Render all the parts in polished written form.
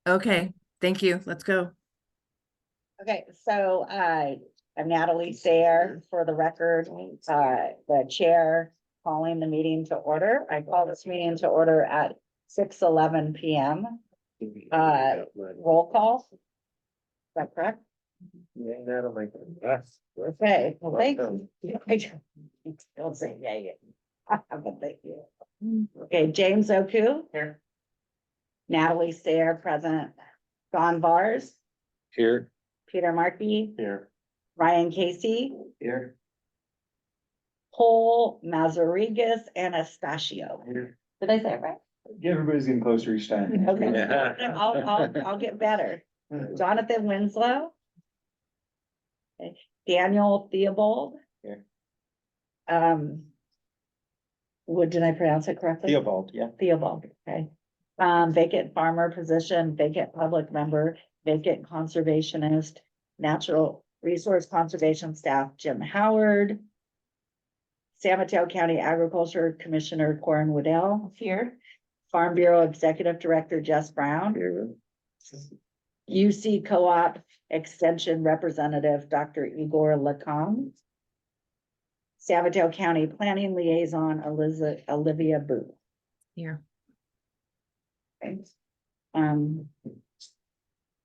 Okay, thank you. Let's go. Okay, so I'm Natalie Sayre, for the record, the chair calling the meeting to order. I call this meeting to order at 6:11 p.m. Roll call. Is that correct? Yeah, Natalie. Yes. Okay, well, thank you. Don't say yeah yet. But thank you. Okay, James Oku. Here. Natalie Sayre, present. Don Vars, Here. Peter Markey, Here. Ryan Casey, Here. Paul Mazarigas, Anastasio. Here. Did I say it right? Everybody's getting closer each time. Okay, Yeah. I'll get better. Jonathan Winslow. Okay, Daniel Theobald. Here. What, did I pronounce it correctly? Theobald, yeah. Theobald, okay. Vacant farmer position, vacant public member, vacant conservationist, natural resource conservation staff, Jim Howard. San Mateo County Agriculture Commissioner Corin Waddell here. Farm Bureau Executive Director Jess Brown. Here. UC Co-op Extension Representative Dr. Igor Lacombe. San Mateo County Planning Liaison Olivia Booth. Here.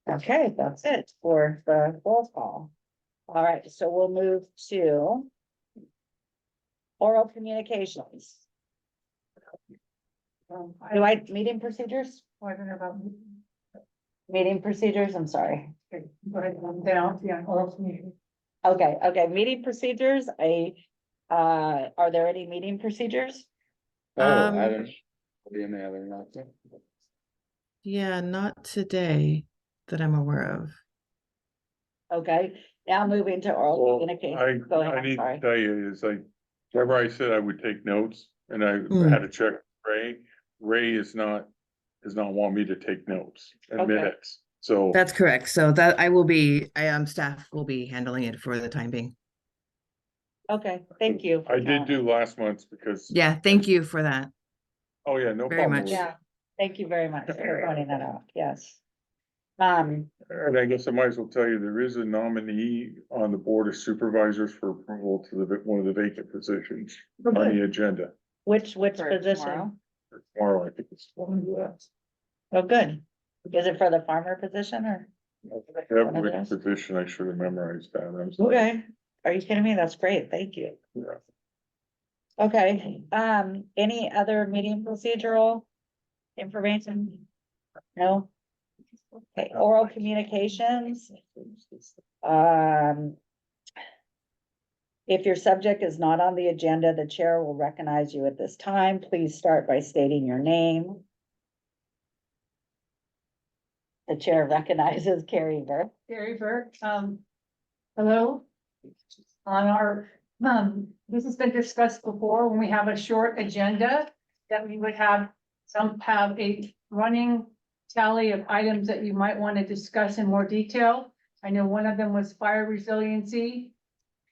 Okay, that's it for the roll call. All right, so we'll move to oral communications. Meeting procedures? I don't know about meeting procedures, I'm sorry. Down, yeah, oral community. Okay, meeting procedures, are there any meeting procedures? Adam. In the other night. Yeah, not today that I'm aware of. Okay, now moving to oral communication. Go ahead, I I'm need to sorry. tell you is like, whenever I said I would take notes and I Mm. had to check Ray, Ray does not want me to take notes and Okay. minutes. So That's correct. So that staff will be handling it for the time being. Okay, thank you. I did do last month's because. Yeah, thank you for that. Oh, yeah, no Very problem. much. Yeah, thank you very much for pointing that out, yes. And I guess I might as well tell you, there is a nominee on the Board of Supervisors for approval to one of the vacant positions on the agenda. Which For position? tomorrow? For tomorrow, I think it's. Oh, good. Is it for the farmer position or? Every position, I should have memorized that. I'm sorry. Okay, are you kidding me? That's great, thank you. Yeah. Okay, any other meeting procedural information? No? Okay, oral communications. If your subject is not on the agenda, the chair will recognize you at this time. Please start by stating your name. The chair recognizes Carrie Burke. Gary Burke, hello. On our, this has been discussed before, when we have a short agenda, that we would have a running tally of items that you might want to discuss in more detail. I know one of them was fire resiliency.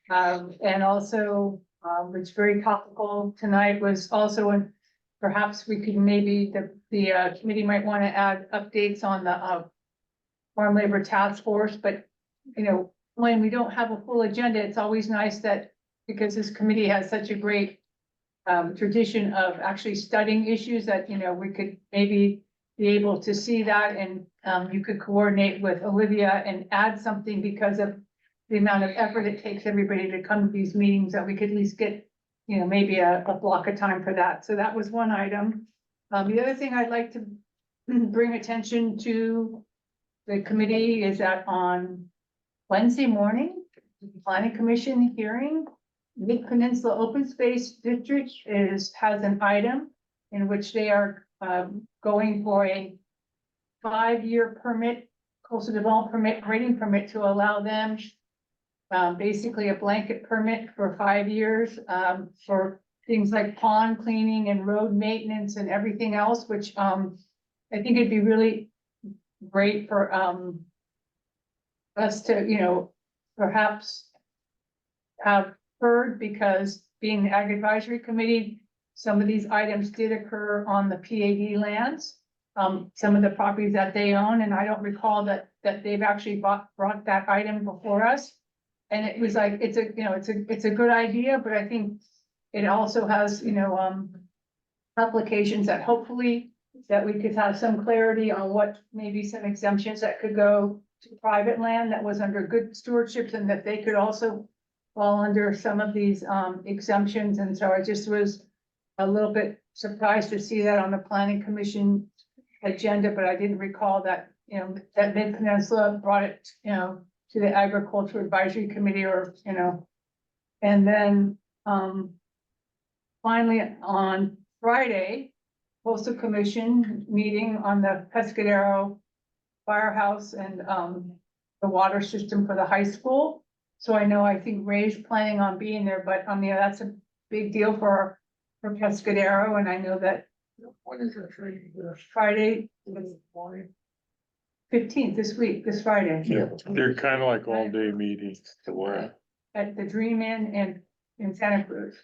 And also, which very topical tonight was also, and perhaps we could maybe, the committee might want to add updates on the farm labor task force, but you know, when we don't have a full agenda, it's always nice that, because this committee has such a great tradition of actually studying issues, that, you know, we could maybe be able to see that, and you could coordinate with Olivia and add something because of the amount of effort it takes everybody to come to these meetings, that we could at least get, you know, maybe a block of time for that. So that was one item. The other thing I'd like to bring attention to the committee is that on Wednesday morning, the planning commission hearing, Mid Peninsula Open Space District has an item in which they are going for a 5-year permit, coastal development permit, grading permit, to allow them basically a blanket permit for 5 years for things like pond cleaning and road maintenance and everything else, which I think it'd be really great for us to, you know, perhaps have heard, because being the Ag Advisory Committee, some of these items did occur on the PAD lands. some of the properties that they own, and I don't recall that they've actually brought that item before us. And it was like, it's a good idea, but I think it also has, applications that hopefully that we could have some clarity on what maybe some exemptions that could go to private land that was under good stewardship, and that they could also fall under some of these exemptions. And so I just was a little bit surprised to see that on the planning commission agenda, but I didn't recall that, that Mid Peninsula brought it, to the Agriculture Advisory Committee, or, and then, finally on Friday, Coastal Commission meeting on the Pescadero firehouse and, the water system for the high school. So I think Ray's planning on being there, but that's a big deal for Pescadero, and I know that When is it? Friday, 15th, this Friday. Yeah, they're kind of like all day meetings to where. At the Dream Inn in Santa Cruz.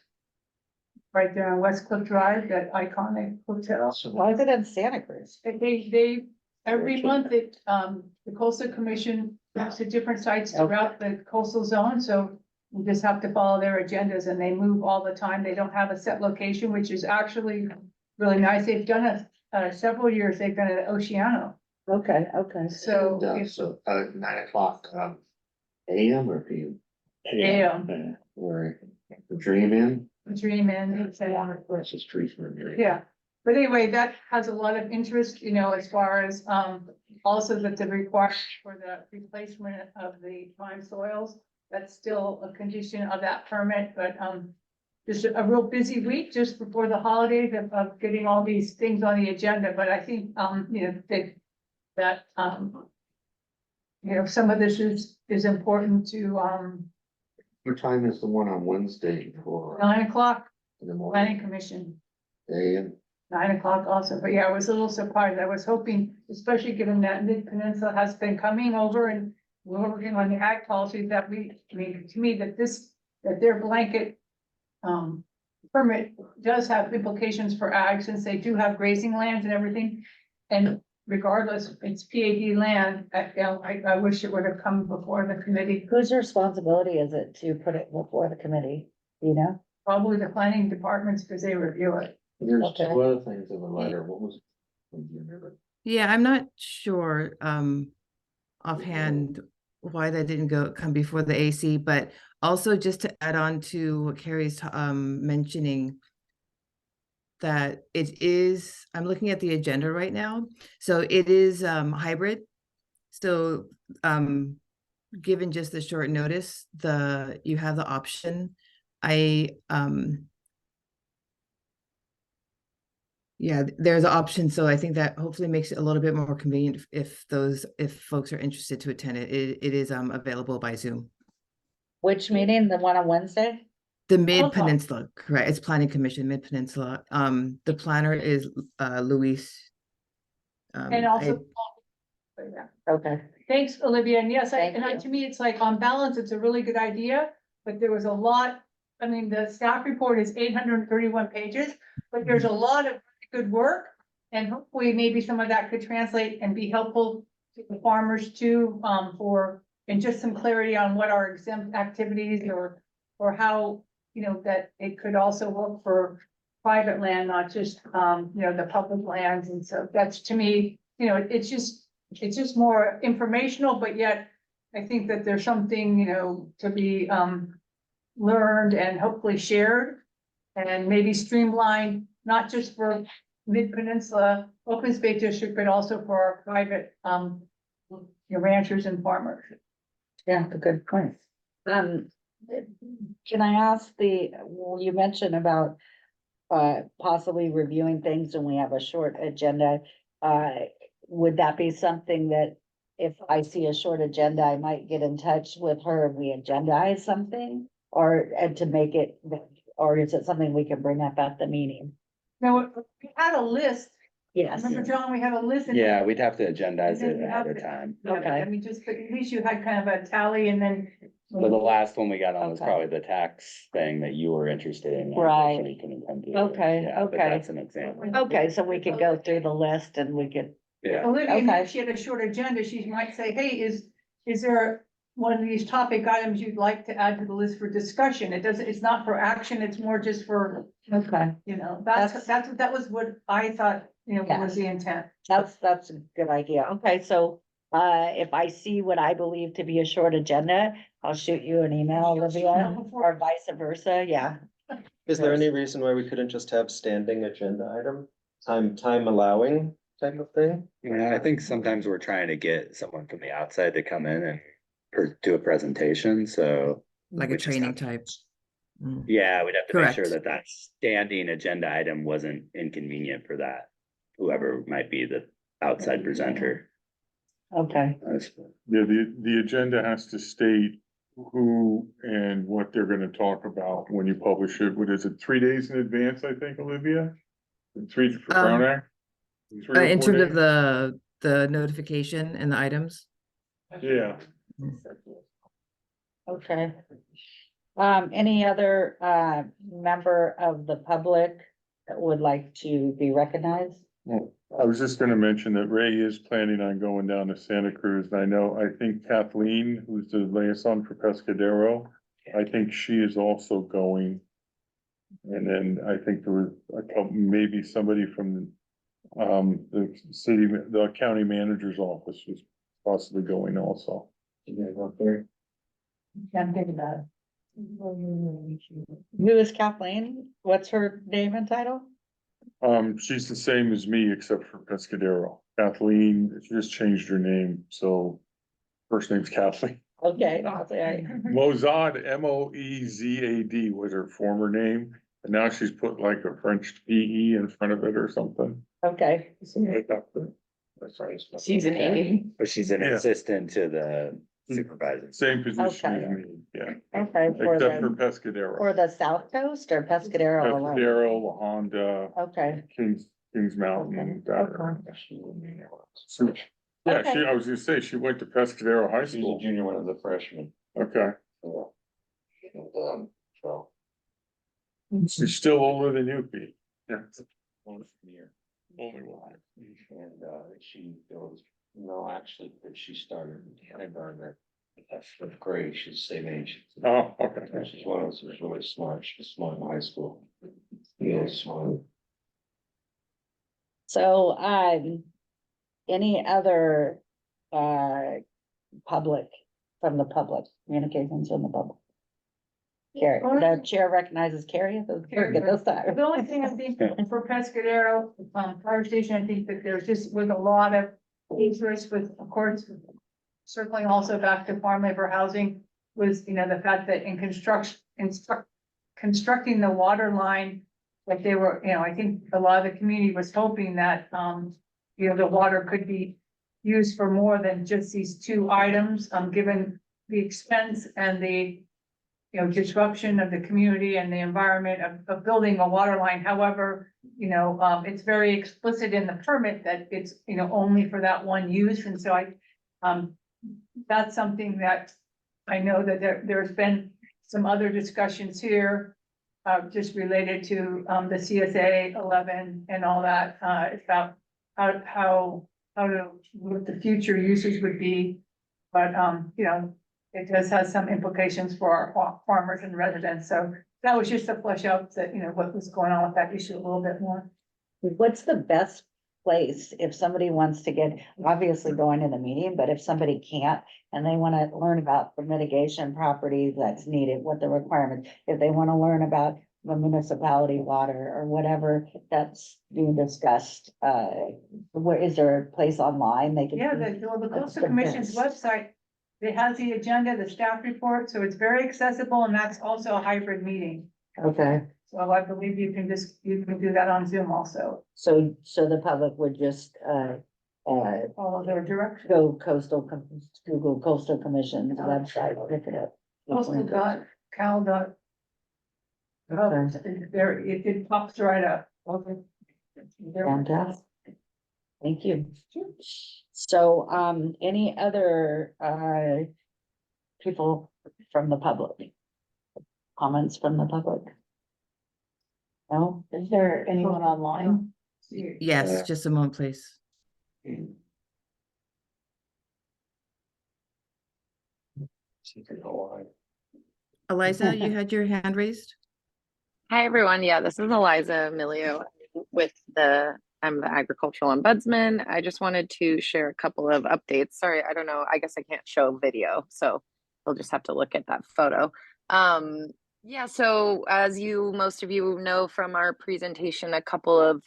Right there on West Cliff Drive, that iconic hotel. Why is it in Santa Cruz? They, every month, the coastal commission goes to different sites throughout the coastal zone, so we just have to follow their agendas, and they move all the time. They don't have a set location, which is actually really nice. They've done it, several years. They've done it at Oceano. Okay. So, So, 9 o'clock, AM or PM? yeah, Or the Dream Inn? Dream Inn, it's Versus Trees for me. yeah. But anyway, that has a lot of interest, as far as, also that the request for the replacement of the prime soils. That's still a condition of that permit, but, just a real busy week just before the holidays of getting all these things on the agenda. But I think, some of this is important to, What time is the one on Wednesday for 9 o'clock, in the morning? planning commission, AM? 9 o'clock also. But yeah, I was a little surprised. I was hoping, especially given that Mid Peninsula has been coming over and we're working on the ag policy, that to me, that their blanket permit does have implications for ag, since they do have grazing lands and everything. And regardless, it's PAD land. I wish it would have come before the committee, Whose responsibility is it to put it before the committee? Do you know? probably the planning departments, because they review it. There's Okay. two other things in the letter. What was? Yeah, I'm not sure, offhand why that didn't come before the AC, but also just to add on to what Carrie's, mentioning, that it is, I'm looking at the agenda right now, so it is, hybrid. So, given just the short notice, you have the option. Yeah, there's an option, so I think that hopefully makes it a little bit more convenient if folks are interested to attend it. It is available by Zoom. Which meeting? The one on Wednesday? The Mid Peninsula, correct? It's Planning Commission, Mid Peninsula. The planner is Luis. And also. Yeah. Okay. Thanks, Olivia. And yes, Thank you. to me, it's like, on balance, it's a really good idea, but there was a lot. I mean, the staff report is 831 pages, but there's a lot of good work. And hopefully maybe some of that could translate and be helpful to the farmers too, and just some clarity on what are exempt activities, or how, that it could also work for private land, not just, the public lands. And so that's, to me, it's just more informational, but yet I think that there's something, to be, learned and hopefully shared, and maybe streamlined, not just for Mid Peninsula Open Space District, but also for our private, ranchers and farmers. Yeah, a good point. Can I ask you mentioned about possibly reviewing things when we have a short agenda. Would that be something that if I see a short agenda, I might get in touch with her and we agendize something? And to make it, or is it something we can bring up at the meeting? Now, we had a list. Yes. Remember, John, we had a list. Yeah, we'd have to agendize And then it you ahead have of to- time. Okay. I mean, just, at least you had kind of a tally, and then So the last one we got on was Okay. probably the tax thing that you were interested in. Right. unfortunately couldn't come to. Okay, Yeah, but okay. That's an example. Okay, so we could go through the list and we could, Yeah, Olivia, Okay. if she had a short agenda, she might say, hey, is there one of these topic items you'd like to add to the list for discussion? It doesn't, it's not for action, it's more just for, okay, you know, That's- that was what I thought, you know, was the intent. that's a good idea. Okay, so if I see what I believe to be a short agenda, I'll shoot you an email, Olivia, or vice versa, yeah. Is there any reason why we couldn't just have standing agenda item, time allowing type of thing? I think sometimes we're trying to get someone from the outside to come in and do a presentation, so. Like a we just training have to- type. Mm. Yeah, we'd have to make sure Correct. that standing agenda item wasn't inconvenient for that, whoever might be the outside presenter. Okay, Yeah, the agenda has to state who and what they're gonna talk about when you publish it. What is it, 3 days in advance, I think, Olivia? 3 for Brown Act? 3 or In 4 terms of days? the notification and the items. Yeah, okay. Any other member of the public that would like to be recognized? well, I was just gonna mention that Ray is planning on going down to Santa Cruz, and I think Kathleen, who's the liaison for Pescadero, I think she is also going. And then I think there was a couple, maybe somebody from the county manager's office was possibly going also. Can't think about it. Who is Kathleen? What's her name and title? She's the same as me except for Pescadero. Kathleen, she just changed her name, so first name's Kathleen. Okay, I'll say Mozad, Moezad was her former name, and now she's put like a French PE in front of it or something. okay. She's an AD. But she's an Yeah. assistant to the supervisor. Same position as Okay. me, yeah, Okay, for except for the, Pescadero. for the South Coast or Pescadero alone? Pescadero, La Honda, Okay, Kings Mountain. that area. Yeah, Okay. I was gonna say, she went to Pescadero High School. junior, one of the freshmen. Okay, So. she's still older than you, Pete. Yeah. Only Only one. And she goes, no, actually, she started in kindergarten. That's fifth grade, she's the same age. Oh, okay. She's one of those who's really smart, she's smart in high school. Yeah, smart. so, any other, public, from the public, communications from the public? Carrie, the chair recognizes Carrie, get this time. The only thing I think for Pescadero, fire station, I think that there's just with a lot of interest with, of course, circling also back to farm labor housing was, you know, the fact that in constructing the water line, like they were, you know, I think a lot of the community was hoping that, you know, the water could be used for more than just these 2 items, given the expense and the, you know, disruption of the community and the environment of building a water line. However, you know, it's very explicit in the permit that it's, you know, only for that one use. And so that's something that I know that there's been some other discussions here, just related to, the CSA 11 and all that, about what the future uses would be. But, you know, it does have some implications for our farmers and residents. So that was just to flesh out that, you know, what was going on with that issue a little bit more. What's the best place if somebody wants to get, obviously going to the meeting, but if somebody can't and they want to learn about the mitigation property that's needed, what the requirements, if they want to learn about the municipality water or whatever that's being discussed, where is there a place online they can? Yeah, the Coastal Commission's website, it has the agenda, the staff report, so it's very accessible, and that's also a hybrid meeting. Okay, So I believe you can do that on Zoom also. so the public would just, Follow their direction. go Google Coastal Commission's website, pick it up. Coastal.cal. Okay. There, it pops right up. Okay. Fantastic. Thank you. So, any other, people from the public? Comments from the public? No, is there anyone online? Yes, just a moment, please. She could go on. Eliza, you had your hand raised? Hi, everyone. Yeah, this is Eliza Milio with I'm the agricultural ombudsman. I just wanted to share a couple of updates. Sorry, I don't know. I guess I can't show video, so you'll just have to look at that photo. Yeah, so as most of you know from our presentation a couple of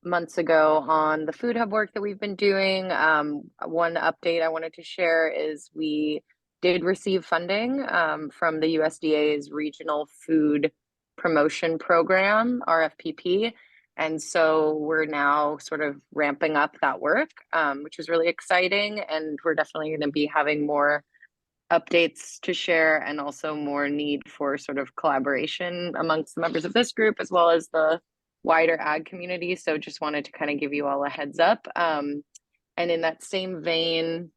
months ago on the food hub work that we've been doing, one update I wanted to share is we did receive funding from the USDA's Regional Food Promotion Program, RFPP. And so we're now sort of ramping up that work, which is really exciting. And we're definitely going to be having more updates to share and also more need for sort of collaboration amongst the members of this group as well as the wider ag community. So just wanted to kind of give you all a heads up. And in that same vein,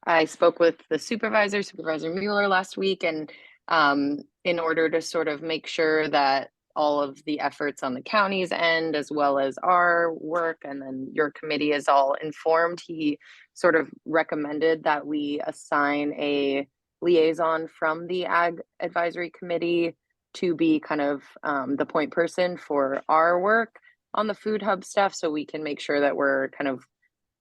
I spoke with the Supervisor Mueller last week, and in order to sort of make sure that all of the efforts on the county's end, as well as our work, and then your committee is all informed, he sort of recommended that we assign a liaison from the Ag Advisory Committee to be kind of the point person for our work on the food hub stuff, so we can make sure that we're kind of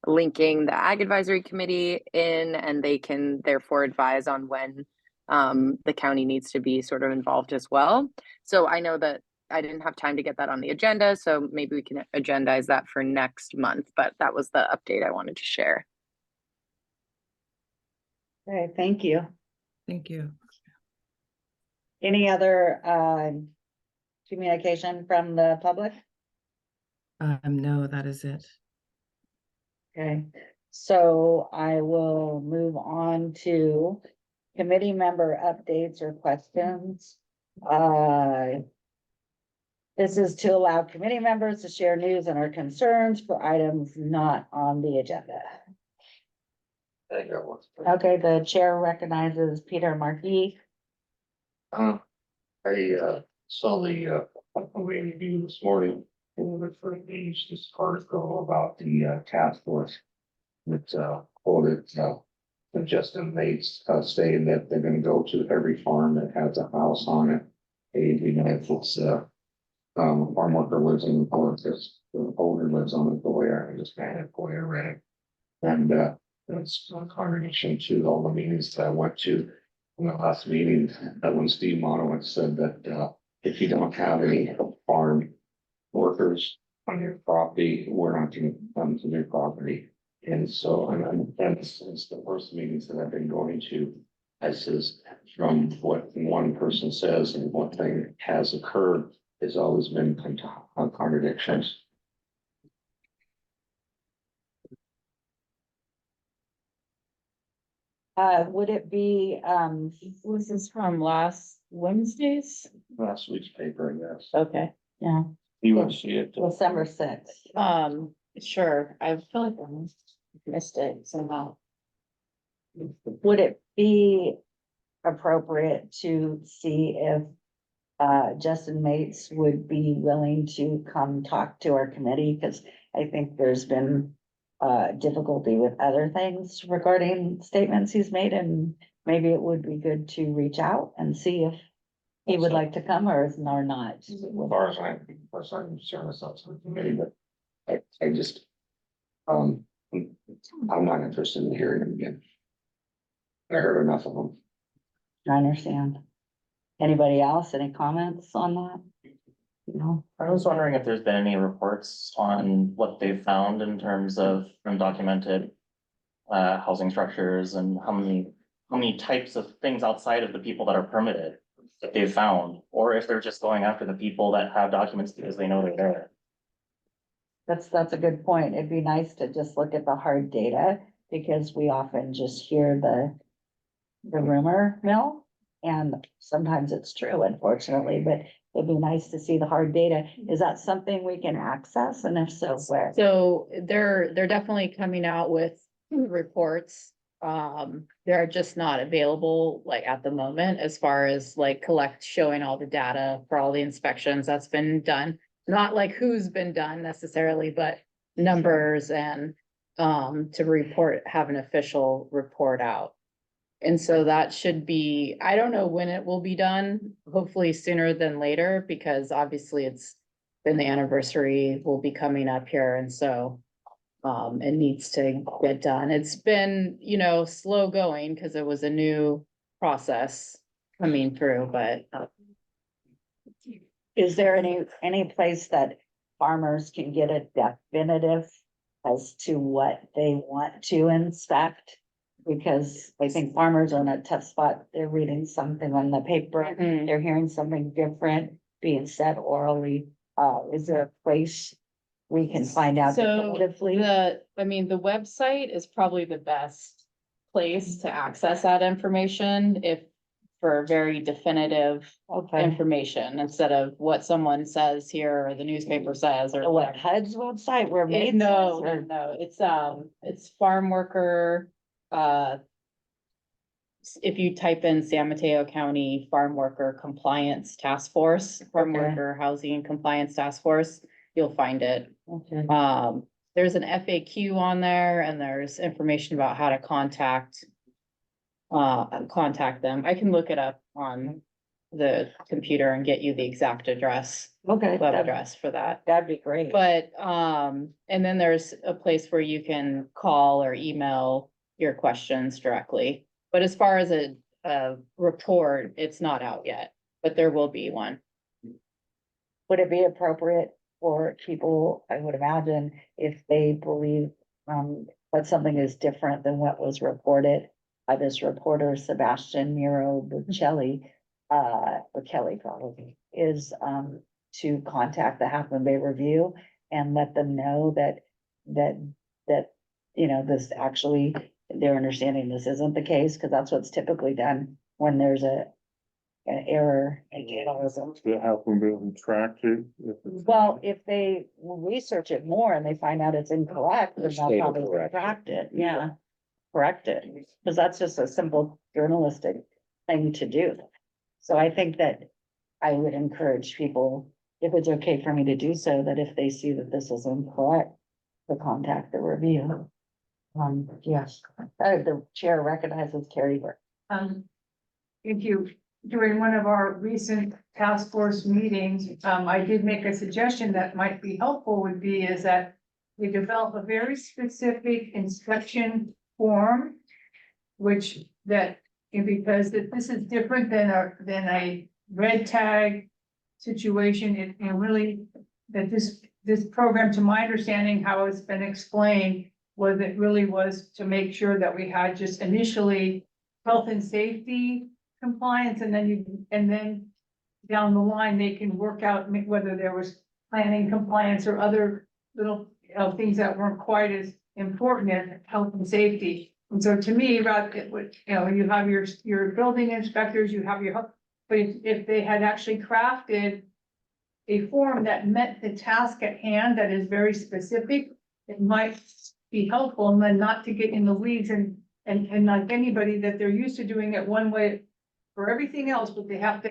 linking the Ag Advisory Committee in, and they can therefore advise on when the county needs to be sort of involved as well. So I know that I didn't have time to get that on the agenda, so maybe we can agendize that for next month, but that was the update I wanted to share. Okay, thank you. Thank you. Any other communication from the public? No, that is it. Okay, so I will move on to committee member updates or questions. This is to allow committee members to share news and our concerns for items not on the agenda. I got one. Okay, the chair recognizes Peter Markey. I saw the review this morning in the first page, this article about the task force. That quoted Justin Bates saying that they're gonna go to every farm that has a house on it. And you know, if it's farm worker lives in the or if this the owner lives on it, the way I understand it, the way I read it. And that's a contradiction to all the meetings that I went to. In the last meeting, when Steve Monowitz said that if you don't have any farm workers on your property, we're not gonna come to your property. And so, and it's the first meetings that I've been going to. I says, from what one person says and what thing has occurred, has always been contradictions. Would it be, was this from last Wednesday's? Last week's paper, yes. Okay, yeah, You want to see it? December 6th. Sure, I feel like I missed it somehow. Would it be appropriate to see if Justin Mates would be willing to come talk to our committee? Because I think there's been difficulty with other things regarding statements he's made, and maybe it would be good to reach out and see if he would like to come or not. As far as I'm concerned, it's up to the committee, but I just, I'm not interested in hearing him again. I heard enough of them. I understand. Anybody else, any comments on that? No, I was wondering if there's been any reports on what they've found in terms of undocumented housing structures and how many types of things outside of the people that are permitted that they've found, or if they're just going after the people that have documents because they know they're there. that's a good point. It'd be nice to just look at the hard data, because we often just hear the rumor mill, and sometimes it's true, unfortunately, but it'd be nice to see the hard data. Is that something we can access? And if so, where? So they're definitely coming out with reports they're just not available like at the moment as far as like showing all the data for all the inspections that's been done. Not like who's been done necessarily, but numbers and to have an official report out. And so that should be, I don't know when it will be done, hopefully sooner than later, because obviously it's been the anniversary will be coming up here, and so it needs to get done. It's been, slow going because it was a new process coming through, but Is there any place that farmers can get a definitive as to what they want to inspect? Because I think farmers are in a tough spot. They're reading something on the paper, Mhm. they're hearing something different being said orally. Is there a place we can find out So definitively? the website is probably the best place to access that information if for very definitive Okay, information instead of what someone says here or the newspaper says or what, whatever. HUD's website where maids? No, or- no, it's farm worker, if you type in San Mateo County Farm Worker Compliance Task Force, Farm Okay. Worker Housing Compliance Task Force, you'll find it. Okay. There's an FAQ on there and there's information about how to contact them. I can look it up on the computer and get you the exact address, Okay, web address for that. that'd be great. But, and then there's a place where you can call or email your questions directly. But as far as a report, it's not out yet, but there will be one. Would it be appropriate for people, I would imagine, if they believe that something is different than what was reported by this reporter, Sebastian Nero Buccelli, Kelly probably, is to contact the Half Moon Bay Review and let them know that this actually, they're understanding this isn't the case, because that's what's typically done when there's an error in journalism. To have them be able to track it. If it's- Well, if they research it more and they find out it's incorrect, then they'll State of probably correction. correct it, yeah. Correct it, because that's just a simple journalistic thing to do. So I think that I would encourage people, if it's okay for me to do so, that if they see that this is incorrect, to contact the review. Yes, the chair recognizes Carrie Burke. Thank you. During one of our recent task force meetings, I did make a suggestion that might be helpful is that we develop a very specific inspection form, because this is different than a red tag situation. It really, that this program, to my understanding, how it's been explained, was to make sure that we had just initially health and safety compliance, and then down the line, they can work out whether there was planning compliance or other little, things that weren't quite as important as health and safety. And so to me, you have your building inspectors, you have but if they had actually crafted a form that met the task at hand, that is very specific, it might be helpful, and then not to get in the weeds and like anybody, that they're used to doing it one way for everything else, but they have to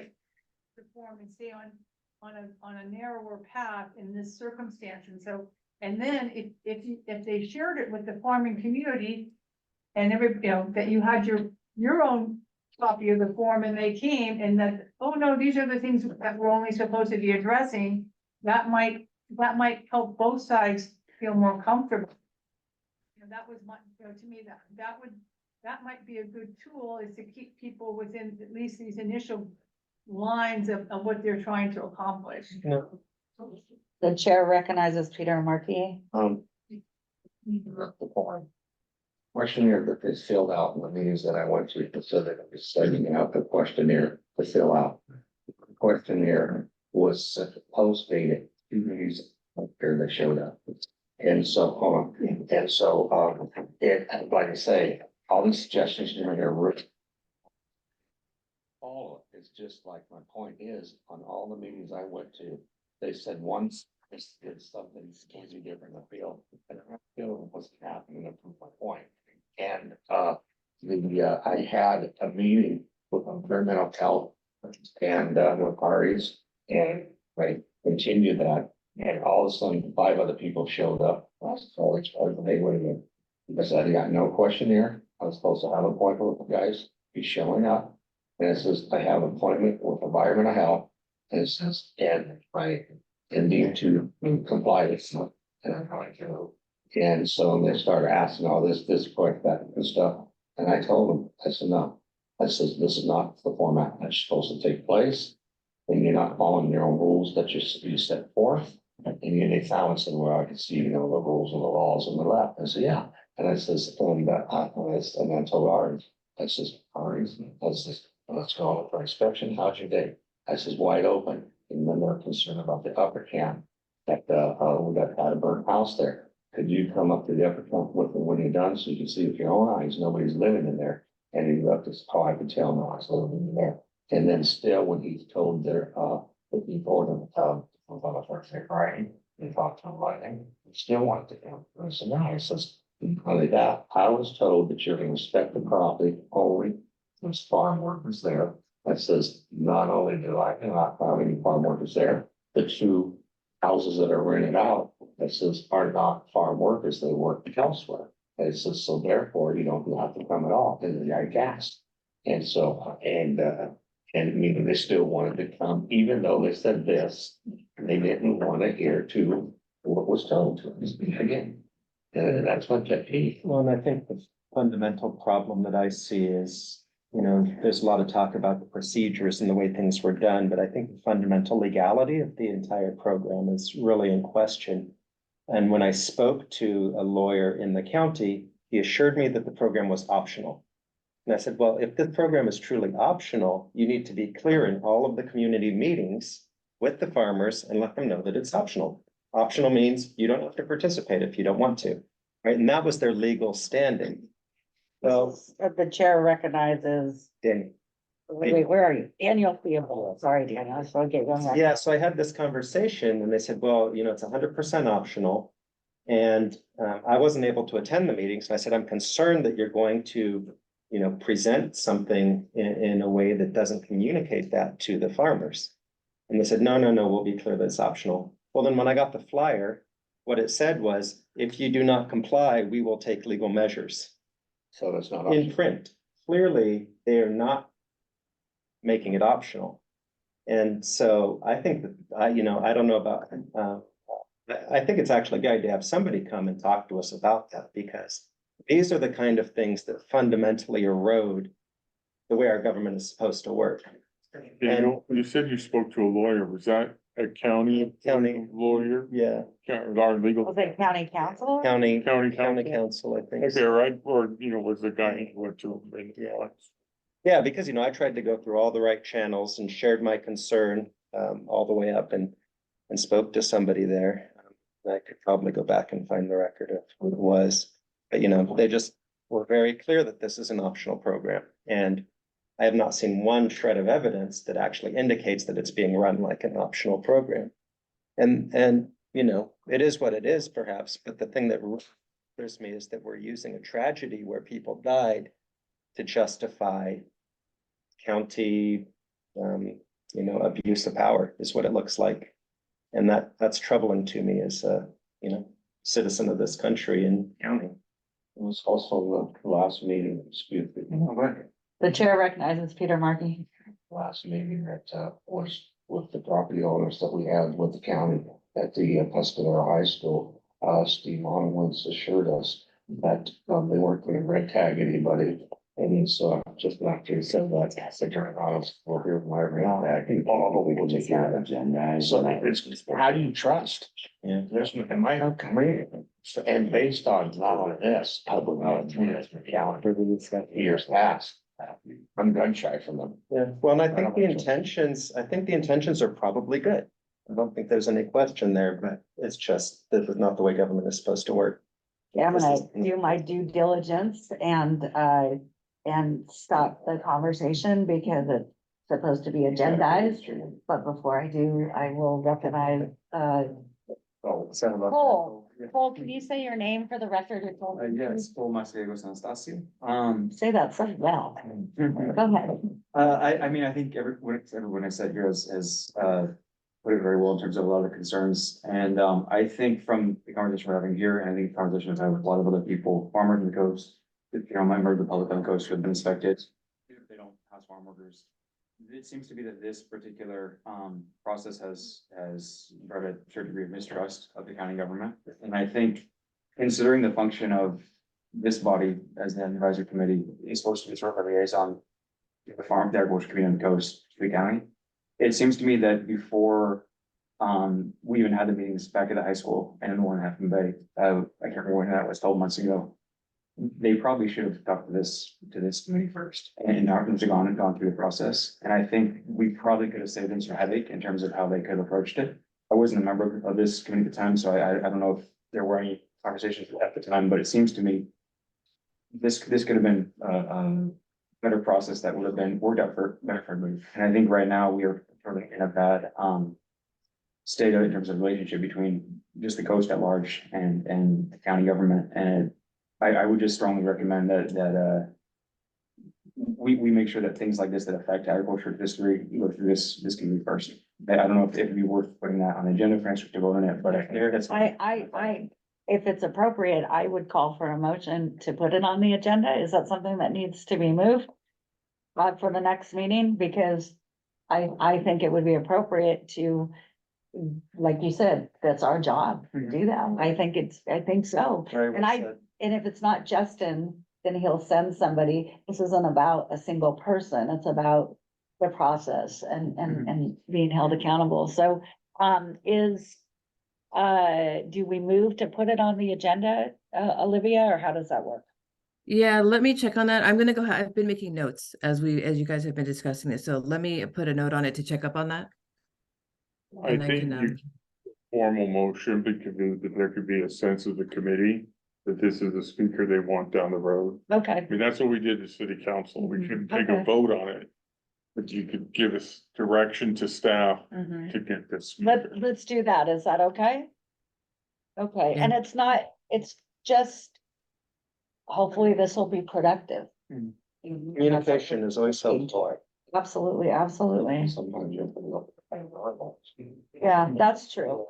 perform and stay on a narrower path in this circumstance. And so, and then if they shared it with the farming community and that you had your own copy of the form, and they came and that, oh no, these are the things that we're only supposed to be addressing, that might help both sides feel more comfortable. That was to me, that might be a good tool, is to keep people within at least these initial lines of what they're trying to accomplish. No. The chair recognizes Peter Markey. The form. Questionnaire that they filled out in the meetings that I went to, so that it was sending out the questionnaire to fill out. The questionnaire was post-dated 2 days after they showed up. And so, it, like I say, all these suggestions in there were. All is just like my point is, on all the meetings I went to, they said once it's something completely different in the field. And I feel what's happening from my point. And I had a meeting with environmental health and, with parties, and I continued that. And all of a sudden, 5 other people showed up. I was always, they would have, because I got no questionnaire. I was supposed to have an appointment with the guys, he's showing up. And it says, I have an appointment with environmental health. And it says, and I need to comply with some. And I'm going to. And so they started asking all this, quick, that and stuff. And I told them, I said, no. I says, this is not the format that's supposed to take place. And you're not following your own rules that you set forth. And they found and said, well, I can see, the rules and the laws on the left. I said, yeah. And I says, and I told Ari, I says, Ari, let's go for inspection. How's your day? I says, wide open. And then they're concerned about the upper camp. That, we got a burnt house there. Could you come up to the upper camp with them when you're done so you can see with your own eyes, nobody's living in there? And he left us, oh, I could tell no, I was living in there. And then still, when he told their, he told them, about a Thursday, Friday, he talked to him about it, he still wanted to come. I said, no, he says, only that, I was told that you're gonna inspect the property only, there's farm workers there. That says, not only do I not find any farm workers there, the 2 houses that are rented out, that says are not farm workers, they work elsewhere. And it says, so therefore, you don't have to come at all, and I gasped. And so, and meaning they still wanted to come, even though they said this, they didn't want to hear to what was told to us again. And that's what kept me. Well, and I think the fundamental problem that I see is, there's a lot of talk about the procedures and the way things were done, but I think the fundamental legality of the entire program is really in question. And when I spoke to a lawyer in the county, he assured me that the program was optional. And I said, well, if this program is truly optional, you need to be clear in all of the community meetings with the farmers and let them know that it's optional. Optional means you don't have to participate if you don't want to, right? And that was their legal standing. Well, The chair recognizes, Danny. wait, where are you? Daniel Theobald, sorry, Daniel, I just want to get going. Yeah, so I had this conversation and they said, well, it's 100% optional. And I wasn't able to attend the meetings. And I said, I'm concerned that you're going to present something in a way that doesn't communicate that to the farmers. And they said, no, we'll be clear that it's optional. Well, then when I got the flyer, what it said was, if you do not comply, we will take legal measures. So that's not In optional. print. Clearly, they are not making it optional. And so I think that, I don't know about, I think it's actually a good idea to have somebody come and talk to us about that, because these are the kind of things that fundamentally erode the way our government is supposed to work. You said you spoke to a lawyer, was that a county lawyer? Yeah, Our legal Was it county council? county county. council, I think. Okay, right, or was the guy who went to. Yeah, because, I tried to go through all the right channels and shared my concern, all the way up and spoke to somebody there. I could probably go back and find the record of who it was, but they just were very clear that this is an optional program. And I have not seen one shred of evidence that actually indicates that it's being run like an optional program. And, it is what it is perhaps, but the thing that bothers me is that we're using a tragedy where people died to justify county, abuse of power is what it looks like. And that's troubling to me as a, citizen of this country and county. It was also the last meeting dispute. The chair recognizes Peter Markey. Last meeting that, was with the property owners that we had with the county at the Pescadero High School. Steve Onwoods assured us that, they weren't going to red tag anybody. And so just after he said that, I said, turn around, we'll hear my red tag, all we will take care of it. So it's, how do you trust? Yeah. There's, in my opinion, and based on not only this, public knowledge, for calendar, years past, I'm gun shy from them. Yeah, well, and I think the intentions are probably good. I don't think there's any question there, but it's just, this is not the way government is supposed to work. Yeah, I'm gonna do my due diligence and stop the conversation because it's supposed to be agendized. But before I do, I will recognize, Oh, Cole. Cole, can you say your name for the record? Yes, Paul Mateo Anastasio. Say that so well. Go ahead. I mean, I think everyone has said here has put it very well in terms of a lot of the concerns. And, I think from the conversation we're having here, and I think the conversation I've had with a lot of other people, farmers on the coast, members of the public on the coast who have been inspected, if they don't house farm workers. It seems to be that this particular, process has brought a certain degree of mistrust of the county government. And I think considering the function of this body as the advisory committee is supposed to be sort of a liaison to the farm, the agriculture community on the coast to the county. It seems to me that before, we even had the meetings back at the high school and in one half in Bay, I can't remember when that was told months ago. They probably should have talked to this committee first and not gone through the process. And I think we probably could have saved them some headache in terms of how they could have approached it. I wasn't a member of this committee at the time, so I don't know if there were any conversations at the time, but it seems to me this could have been a better process that would have been worked out better for everybody. And I think right now we are sort of in a bad state in terms of relationship between just the coast at large and the county government. And I would just strongly recommend that we make sure that things like this that affect agriculture history go through this committee first. I don't know if it'd be worth putting that on the agenda for us to vote on it, but If it's appropriate, I would call for a motion to put it on the agenda. Is that something that needs to be moved? For the next meeting, because I think it would be appropriate to, like you said, that's our job to do that. I think so. And if it's not Justin, then he'll send somebody. This isn't about a single person. It's about the process and being held accountable. So, do we move to put it on the agenda, Olivia, or how does that work? Yeah, let me check on that. I'm gonna go, I've been making notes as you guys have been discussing this, so let me put a note on it to check up on that. I And I think can, you formal motion because there could be a sense of the committee that this is the speaker they want down the road. Okay, I mean, that's what we did to city council. We couldn't take Okay. a vote on it. But you could give us direction to staff Mhm. to get this. speaker. let's do that. Is that okay? Okay, and it's just, hopefully this will be productive. Communication is always helpful. Absolutely, absolutely. Sometimes you have to look. Yeah, that's true.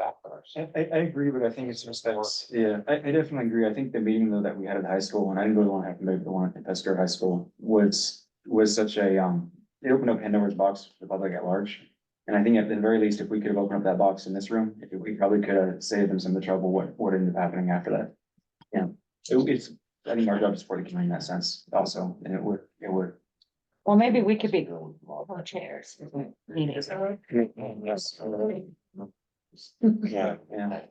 I agree, but I think it's respects, yeah, I definitely agree. I think the meeting though that we had at the high school, and I didn't go to one, happened maybe the one at Pesco High School, was such a, it opened up Pandora's box for the public at large. And I think at the very least, if we could have opened up that box in this room, we probably could have saved them some of the trouble, what ended up happening after that. Yeah, it's, I think our job is for the community in that sense also, and it would. Well, maybe we could be co-chairs. Meetings. Yes. Yeah. Yeah.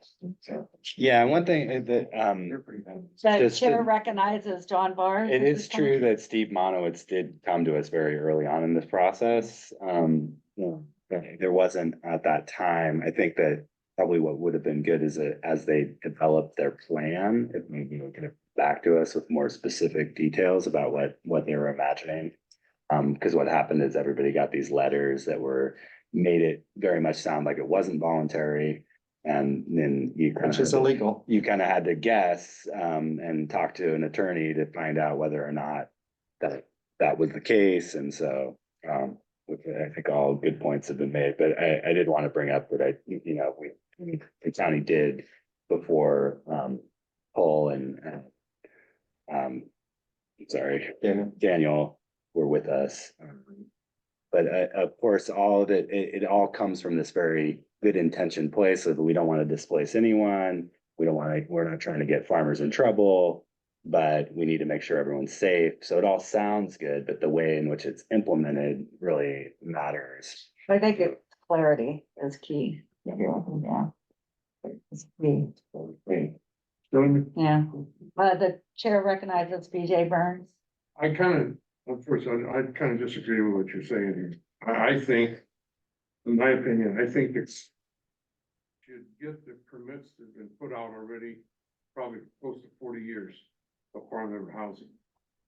Yeah, one thing You're that, pretty bad. The Just chair the- recognizes John Barr. it is true that Steve Monowitz did come to us very early on in this process. There wasn't at that time, I think that probably what would have been good is that as they developed their plan, if maybe they could have back to us with more specific details about what they were imagining. Because what happened is everybody got these letters that made it very much sound like it wasn't voluntary. And then Which is illegal. you kind of had to guess, and talk to an attorney to find out whether or not that was the case. And so, I think all good points have been made, but I did want to bring up that the county did before, Paul and, Daniel were with us. But of course, all of it all comes from this very good intention place of we don't want to displace anyone. We're not trying to get farmers in trouble, but we need to make sure everyone's safe. So it all sounds good, but the way in which it's implemented really matters. I think clarity is key. Yeah. It's key. Yeah, the chair recognizes BJ Burns. Unfortunately, I kind of disagree with what you're saying here. I think, in my opinion, I think it's should get the permits that have been put out already, probably close to 40 years of farm labor housing.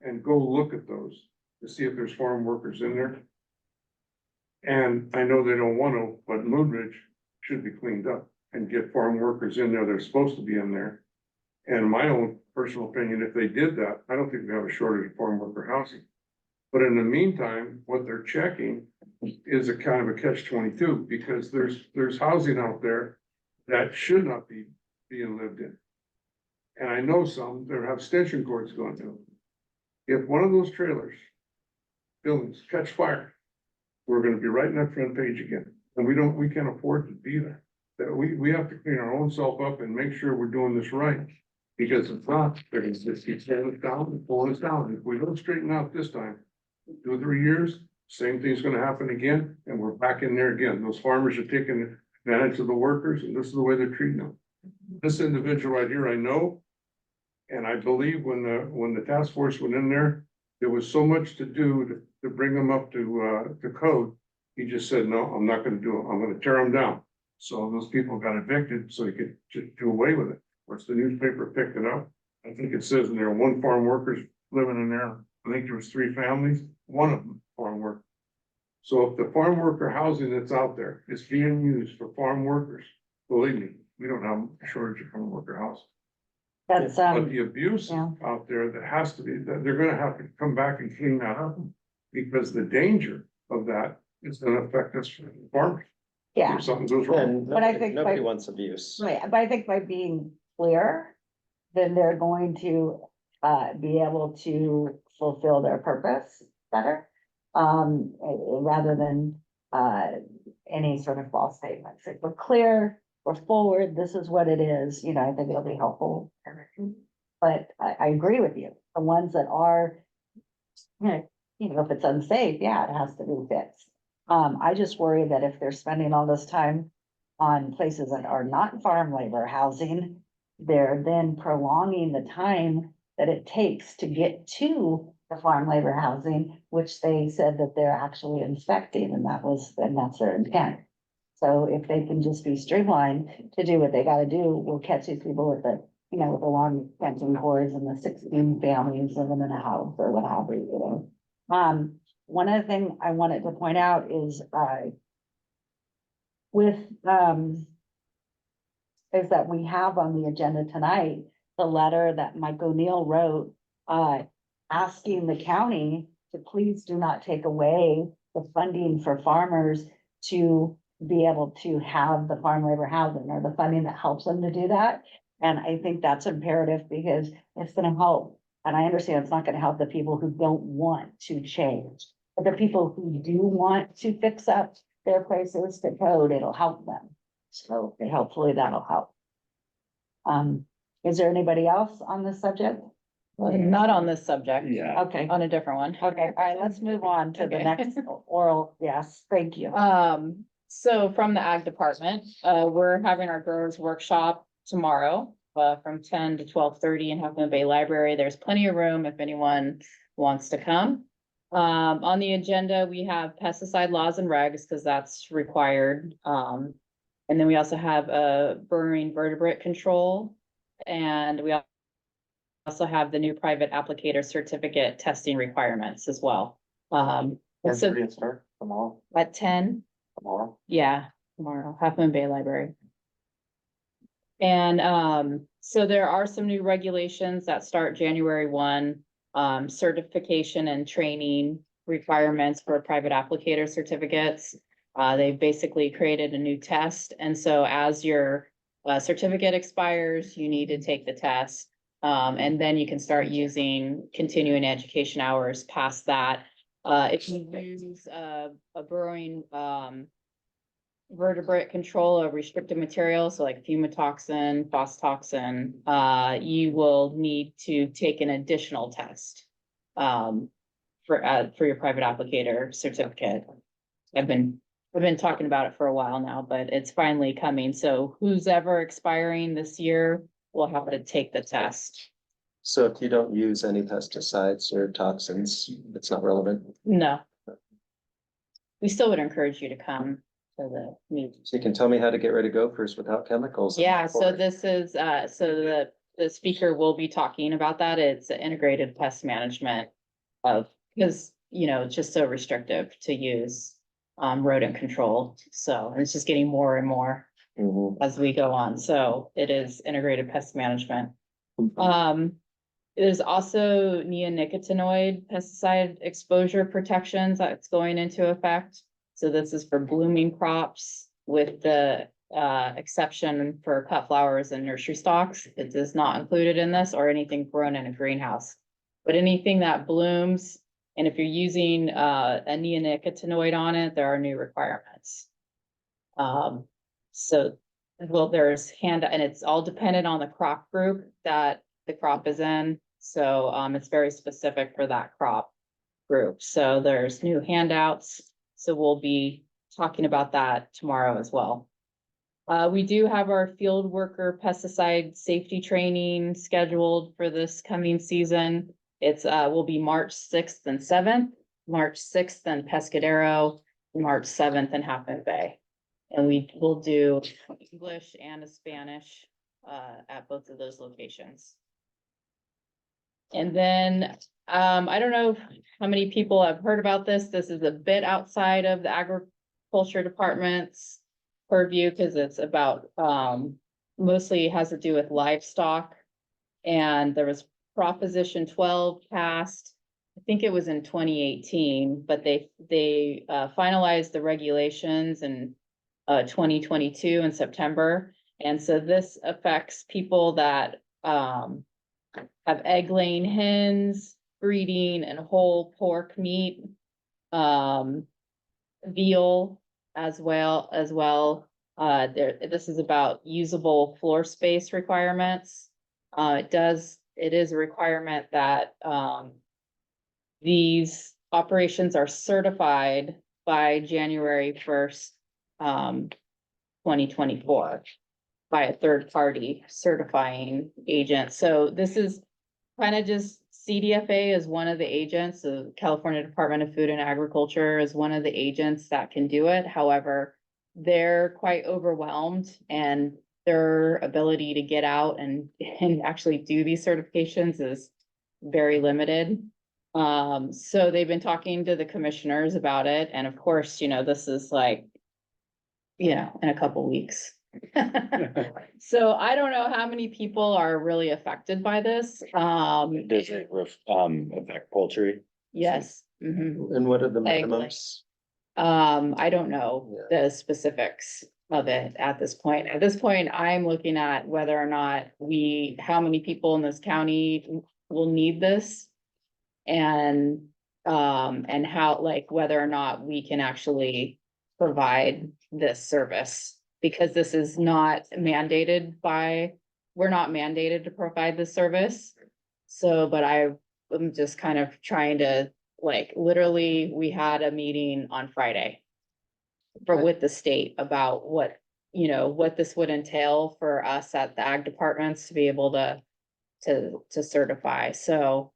And go look at those to see if there's farm workers in there. And I know they don't want to, but Moon Ridge should be cleaned up and get farm workers in there. They're supposed to be in there. And my own personal opinion, if they did that, I don't think we have a shortage of farm worker housing. But in the meantime, what they're checking is a kind of a catch-22, because there's housing out there that should not be being lived in. And I know some that have extension cords going to them. If one of those trailers, buildings catch fire, we're gonna be right in that front page again. And we can't afford to be there. That we have to clean our own self up and make sure we're doing this right. Because if not, they're gonna just keep tearing us down and pulling us down. If we don't straighten out this time, 2 or 3 years, same thing's gonna happen again, and we're back in there again. Those farmers are taking advantage of the workers, and this is the way they're treating them. This individual right here, I know, and I believe when the task force went in there was so much to do to bring them up to code. He just said, no, I'm not gonna do it. I'm gonna tear them down. So those people got evicted so he could do away with it. Where's the newspaper picked it up? I think it says in there, 1 farm worker's living in there. I think there was 3 families, one of them farm worker. So if the farm worker housing that's out there is being used for farm workers, believe me, we don't have a shortage of farm worker housing. That's, But the abuse yeah. out there that has to be, that they're gonna have to come back and clean that up. Because the danger of that is gonna affect us farmers. Yeah, If something goes wrong. And But I nobody, think nobody by- wants abuse. right, but I think by being clear, then they're going to be able to fulfill their purpose better. Rather than any sort of false statements. If we're clear, we're forward, this is what it is, you know, I think it'll be helpful. But I agree with you, the ones that are, you know, if it's unsafe, yeah, it has to be fixed. I just worry that if they're spending all this time on places that are not farm labor housing, they're then prolonging the time that it takes to get to the farm labor housing, which they said that they're actually inspecting, and that's their intent. So if they can just be streamlined to do what they gotta do, we'll catch these people with the, you know, with the long fencing cords and the 16 families living in a house or what have you, you know. One other thing I wanted to point out is, is that we have on the agenda tonight, the letter that Mike O'Neill wrote, asking the county to please do not take away the funding for farmers to be able to have the farm labor housing or the funding that helps them to do that. And I think that's imperative because it's gonna help. And I understand it's not gonna help the people who don't want to change, but the people who do want to fix up their places to code, it'll help them. So hopefully that'll help. Is there anybody else on this subject? Not on this subject, Yeah. Okay, on a different one. okay, all right, let's move on to the Okay. next oral, yes, thank you. So from the ag department, we're having our growers workshop tomorrow, from 10 to 12:30 in Half Moon Bay Library. There's plenty of room if anyone wants to come. On the agenda, we have pesticide laws and regs, because that's required. And then we also have burrowing vertebrate control. And we also have the new private applicator certificate testing requirements as well. And so Start tomorrow, at 10, tomorrow. yeah, tomorrow, Half Moon Bay Library. And so there are some new regulations that start January 1, certification and training requirements for private applicator certificates. They've basically created a new test, and so as your certificate expires, you need to take the test. And then you can start using continuing education hours past that. If you use a burrowing vertebrate control of restricted materials, so like fumitoxin, phostoxin, you will need to take an additional test for your private applicator certificate. I've been talking about it for a while now, but it's finally coming. So who's ever expiring this year will have to take the test. So if you don't use any pesticides or toxins, it's not relevant. No. We still would encourage you to come to the meeting. So you can tell me how to get rid of gophers without chemicals. Yeah, so this is, so the speaker will be talking about that. It's integrated pest management of, because, you know, it's just so restrictive to use rodent control. So it's just getting more and more Mhm. as we go on. So it is integrated pest management. There's also neonicotinoid pesticide exposure protections that's going into effect. So this is for blooming crops with the exception for cut flowers and nursery stocks. It is not included in this or anything grown in a greenhouse. But anything that blooms, and if you're using a neonicotinoid on it, there are new requirements. So, well, there's and it's all dependent on the crop group that the crop is in. So, it's very specific for that crop group. So there's new handouts. So we'll be talking about that tomorrow as well. We do have our field worker pesticide safety training scheduled for this coming season. It's will be March 6th and 7th, March 6th in Pescadero, March 7th in Half Moon Bay. And we will do English and a Spanish at both of those locations. And then I don't know how many people have heard about this. This is a bit outside of the agriculture department's purview because it's about mostly has to do with livestock. And there was Proposition 12 passed, I think it was in 2018, but they finalized the regulations in 2022 in September. And so this affects people that have egg-laying hens, breeding and whole pork meat, veal as well. This is about usable floor space requirements. It is a requirement that these operations are certified by January 1st, 2024 by a third party certifying agent. So this is kind of just CDFA is one of the agents, the California Department of Food and Agriculture is one of the agents that can do it. However, they're quite overwhelmed and their ability to get out and actually do these certifications is very limited. So they've been talking to the commissioners about it. And of course, you know, this is like, you know, in a couple weeks. So I don't know how many people are really affected by this. Does it affect poultry? Yes. Mhm. And what are the Egg minimums? I don't know the specifics of it at this point. At this point, I'm looking at whether or not how many people in this county will need this. And how, like, whether or not we can actually provide this service. Because this is not mandated we're not mandated to provide this service. So, but I'm just kind of trying to, like, literally, we had a meeting on Friday with the state about what this would entail for us at the ag departments to be able to certify. So,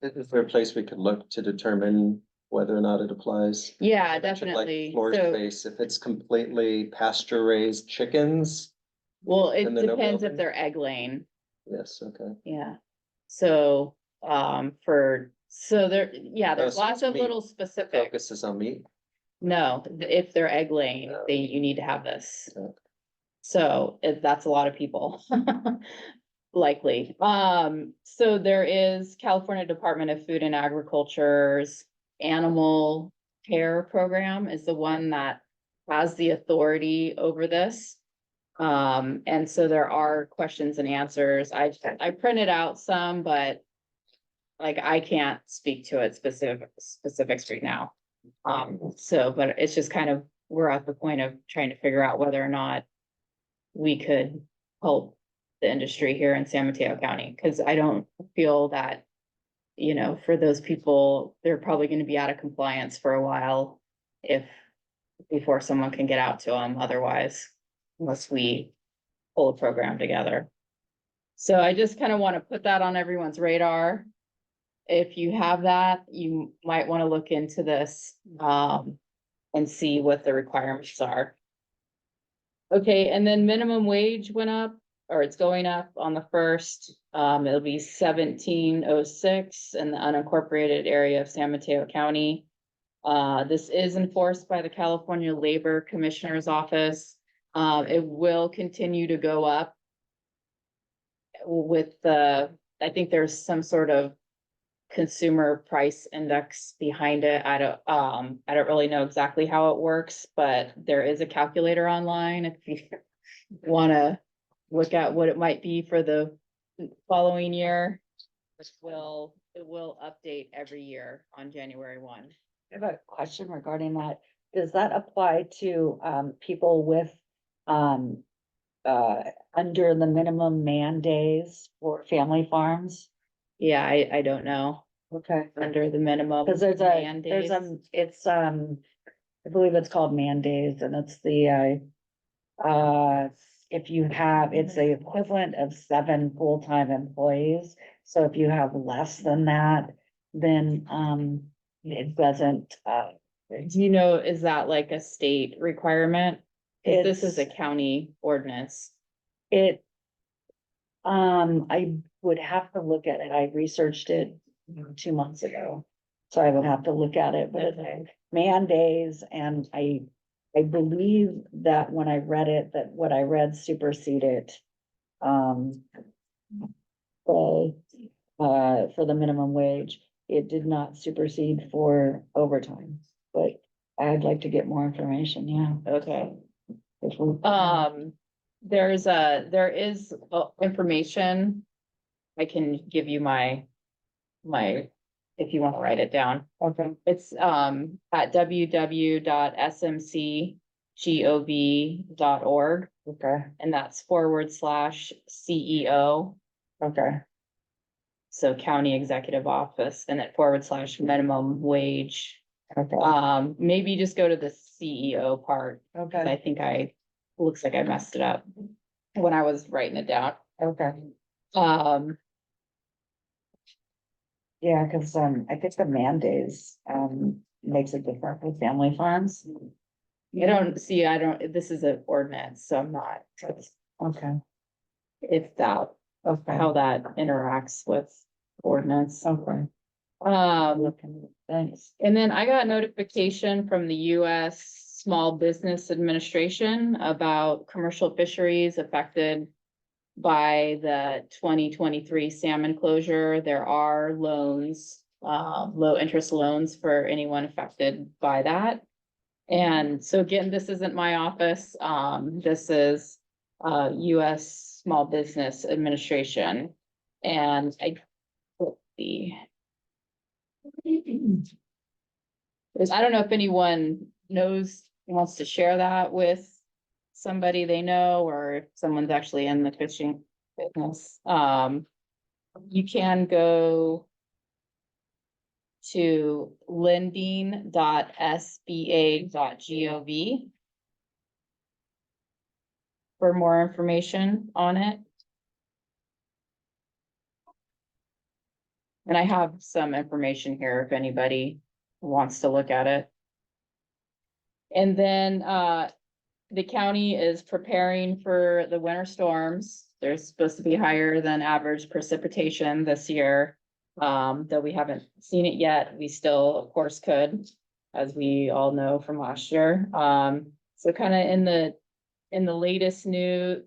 Is there a place we could look to determine whether or not it applies? yeah, You mentioned, like, definitely. floor So, space, if it's completely pasture raised chickens, well, it then they're no depends if building? they're egg laying. yes, okay. Yeah. So, there's so lots of meat little specifics. Focuses on meat. No, if they're egg laying, No. you need to have this. Okay. So that's a lot of people. Likely. So there is California Department of Food and Agriculture's animal care program is the one that has the authority over this. And so there are questions and answers. I printed out some, but like I can't speak to it specifics right now. But it's just kind of, we're at the point of trying to figure out whether or not we could help the industry here in San Mateo County, because I don't feel that, you know, for those people, they're probably going to be out of compliance for a while before someone can get out to them otherwise, unless we pull a program together. So I just kind of want to put that on everyone's radar. If you have that, you might want to look into this and see what the requirements are. Okay, and then minimum wage went up, or it's going up on the 1st. It'll be $17.06 in the unincorporated area of San Mateo County. This is enforced by the California Labor Commissioner's Office. It will continue to go up with I think there's some sort of consumer price index behind it. I don't really know exactly how it works, but there is a calculator online if you wanna look at what it might be for the following year. It will update every year on January 1. I have a question regarding that. Does that apply to, people with, um, under the minimum man days for family farms? Yeah, I don't know, Okay. under the minimum. Cause there's mandates. it's, I believe it's called man days and it's if you have, it's the equivalent of 7 full-time employees. So if you have less than that, then, it doesn't, Do you know, is that like a state requirement? 'Cause this is a It's- county ordinance. it, I would have to look at it. I researched it 2 months ago. So I would have to look at it, but it's man days and I believe that when I read it, that what I read superseded, um, for the minimum wage. It did not supersede for overtime, but I'd like to get more information, yeah. Okay. If we- There is information. I can give you my, if you want to write it down. Okay, It's, at www.smcgov.org, okay, and that's /CEO. okay, So county executive office, and then / minimum wage. okay, Maybe just go to the CEO part. 'Cause okay, I think looks like I messed it up when I was writing it down. okay. Um, Yeah, cause, I think the man days, makes it different with family farms. this is an ordinance, so I'm not, Okay, if that, okay, how that interacts with ordinance. okay. Thanks. And then I got notification from the US Small Business Administration about commercial fisheries affected by the 2023 salmon closure. There are loans, low interest loans for anyone affected by that. And so again, this isn't my office. This is US Small Business Administration. And let's see. I don't know if anyone wants to share that with somebody they know, or if someone's actually in the fishing business. You can go to lending.sba.gov for more information on it. And I have some information here if anybody wants to look at it. And then, the county is preparing for the winter storms. There's supposed to be higher than average precipitation this year. Though we haven't seen it yet, we still, of course, could, as we all know from last year. So kind of in the latest new,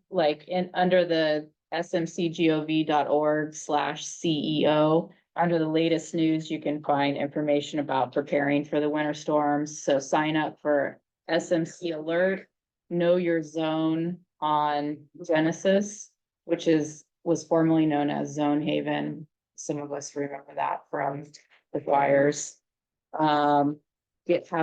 under the smcgov.org/CEO, under the latest news, you can find information about preparing for the winter storms. So sign up for SMC Alert, Know Your Zone on Genesis, which was formerly known as Zone Haven. Some of us remember that from the fires. Have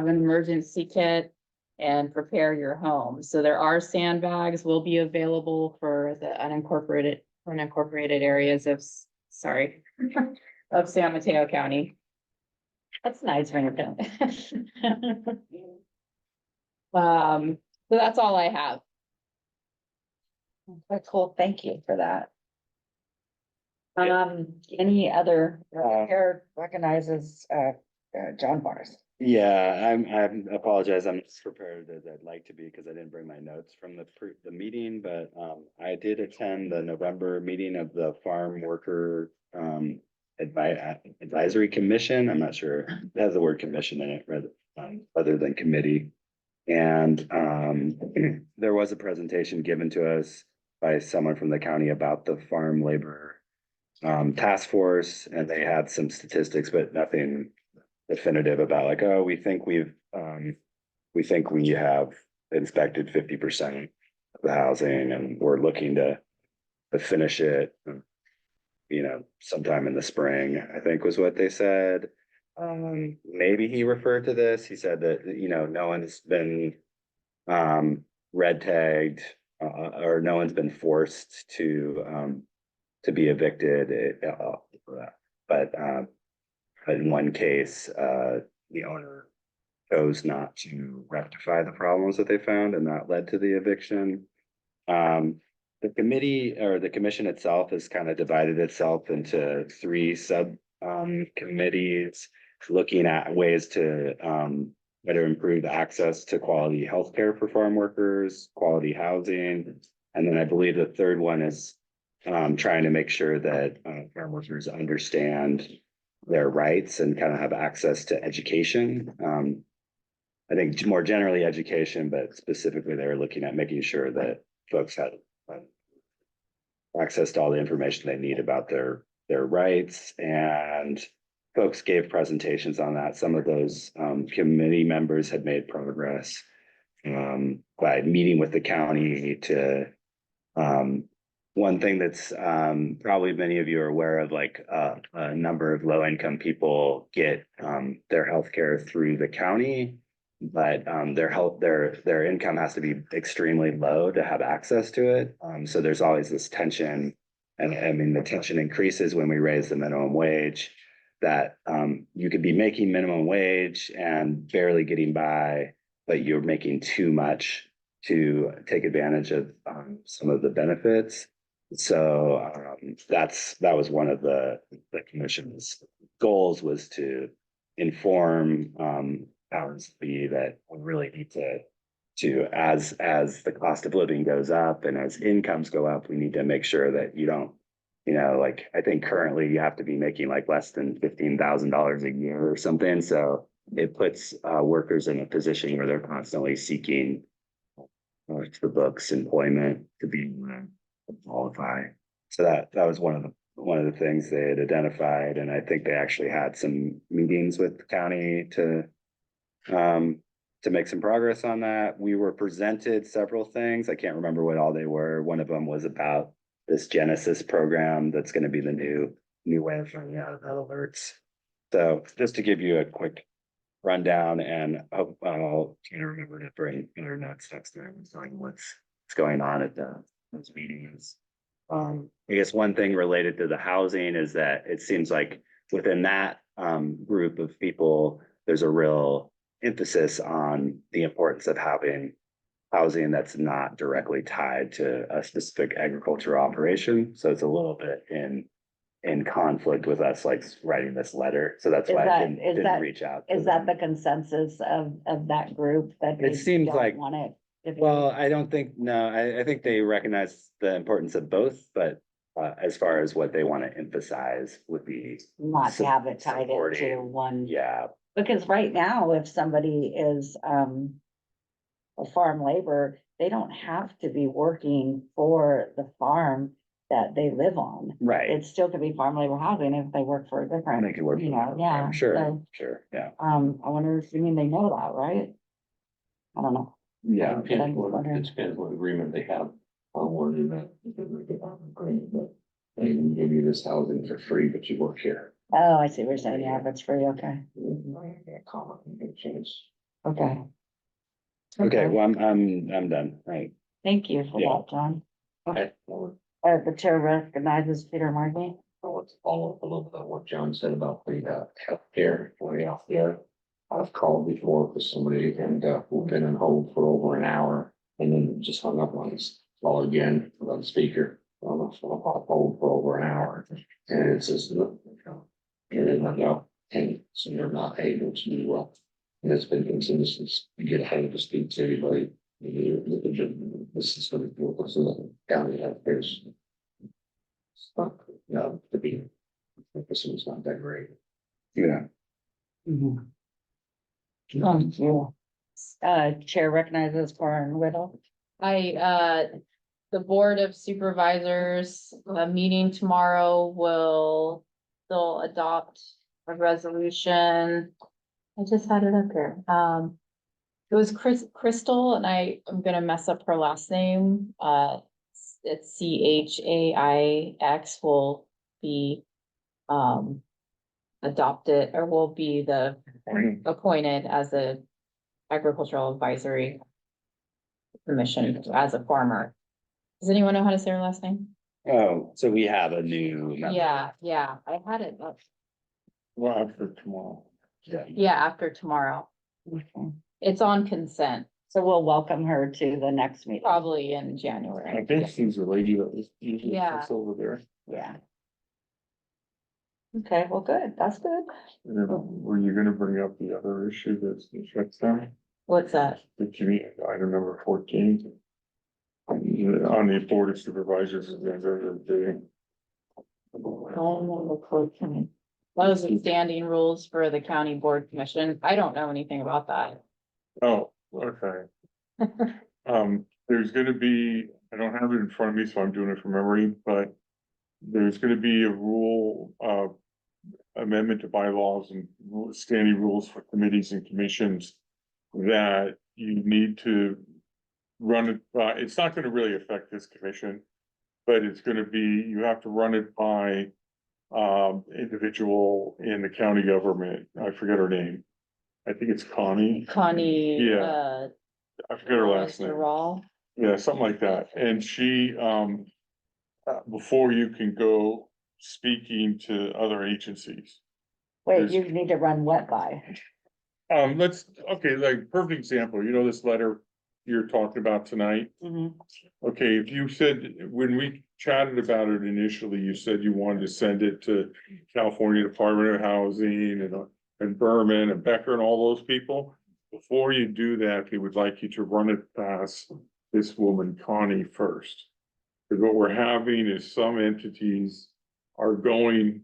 an emergency kit and prepare your home. So there are sandbags will be available for the unincorporated areas of San Mateo County. That's nice when you're done. So that's all I have. That's cool, thank you for that. Any other, Eric recognizes, John Bars. Yeah, I apologize. I'm as prepared as I'd like to be because I didn't bring my notes from the meeting, but I did attend the November meeting of the Farm Worker Advisory Commission. I'm not sure, it has the word commission in it rather than committee. And there was a presentation given to us by someone from the county about the farm labor task force, and they had some statistics, but nothing definitive about like, oh, we think we have inspected 50% of the housing, and we're looking to finish it, sometime in the spring, I think was what they said. Maybe he referred to this. He said that, no one's been red tagged, or no one's been forced to be evicted. But in one case, the owner chose not to rectify the problems that they found, and that led to the eviction. The committee or the commission itself has kind of divided itself into three sub committees, looking at ways to better improve access to quality healthcare for farm workers, quality housing. And then I believe the third one is trying to make sure that farm workers understand their rights and kind of have access to education. I think more generally education, but specifically they were looking at making sure that folks had access to all the information they need about their rights, and folks gave presentations on that. Some of those committee members had made progress by meeting with the county to one thing that's probably many of you are aware of, like a number of low-income people get their healthcare through the county, but their income has to be extremely low to have access to it. So there's always this tension, and I mean the tension increases when we raise the minimum wage. That you could be making minimum wage and barely getting by, but you're making too much to take advantage of some of the benefits. So that was one of the commission's goals, was to inform powers that be that we really need to as the cost of living goes up and as incomes go up, we need to make sure that you don't, like I think currently you have to be making like less than $15,000 a year or something. So it puts workers in a position where they're constantly seeking to the books employment to be qualify. So that was one of the things they had identified, and I think they actually had some meetings with the county to make some progress on that. We were presented several things. I can't remember what all they were. One of them was about this Genesis program that's going to be the new way of finding out about alerts. So just to give you a quick rundown, and I'll try to remember to bring internet stuff there and telling what's going on at those meetings. I guess one thing related to the housing is that it seems like within that group of people, there's a real emphasis on the importance of having housing that's not directly tied to a specific agriculture operation. So it's a little bit in conflict with us like writing this letter. So that's why I didn't reach out. Is that the consensus of that group that It seems don't like, want it? well, I don't think, no, I think they recognize the importance of both, but as far as what they want to emphasize would be Not to have it tied into supporting. one. Yeah, Because right now, if somebody is a farm labor, they don't have to be working for the farm that they live on. right. It still could be farm labor housing if they work for a different. Make it work. Yeah. Sure, So, yeah. I wonder if you mean they know that, right? I don't know. Yeah, But I'm just wondering. it depends what agreement they have on wording that. But they can give you this housing for free, but you work here. Oh, I see what you're saying. Yeah, that's free. Okay. Comma, change. Okay. Okay, well, I'm done, right? Thank you for Yeah. that, John. Okay. Well, The chair recognizes Peter Markey. let's follow up a little bit on what John said about the healthcare way out there. I've called before for somebody and we've been on hold for over an hour and then just hung up on his call again on the speaker. On hold for over an hour and it says, look, and then I go, and so you're not able to do well. And it's been continuous to get a hold to speak to anybody. This is going to be what's in the county out there's stuff, to be. This one's not that great. Yeah. Chair recognizes Warren Whittle. I the Board of Supervisors, meeting tomorrow will still adopt a resolution. I just had it up here. It was Crystal, and I'm gonna mess up her last name. It's CHAIX will be, adopted or will be appointed as a agricultural advisory commission as a farmer. Does anyone know how to say her last name? Oh, so we have a new member. Yeah, I had it up. Well, after tomorrow. Yeah, after tomorrow. Okay. It's on consent, So we'll welcome her to the next meeting. probably in I January. think she's a lady that was usually Yeah. sits over there. Yeah. Okay, well, good. That's good. And then were you gonna bring up the other issue that's affects them? What's that? The community, item number 14. On the board of supervisors, Those are standing rules for the county board commission. I don't know anything about that. oh, okay. There's gonna be, I don't have it in front of me, so I'm doing it from memory, but there's gonna be a rule, amendment to bylaws and standing rules for committees and commissions that you need to run it by, it's not gonna really affect this commission, but it's gonna be, you have to run it by individual in the county government. I forget her name. I think it's Connie. Connie. I forget her last name. Rawl. Yeah, something like that. And she, before you can go speaking to other agencies. Wait, you need to run what by? Okay, like perfect example, you know, this letter you're talking about tonight. Mhm. Okay, if you said, when we chatted about it initially, you said you wanted to send it to California Department of Housing and Berman and Becker and all those people. Before you do that, they would like you to run it past this woman Connie first. Because what we're having is some entities are going,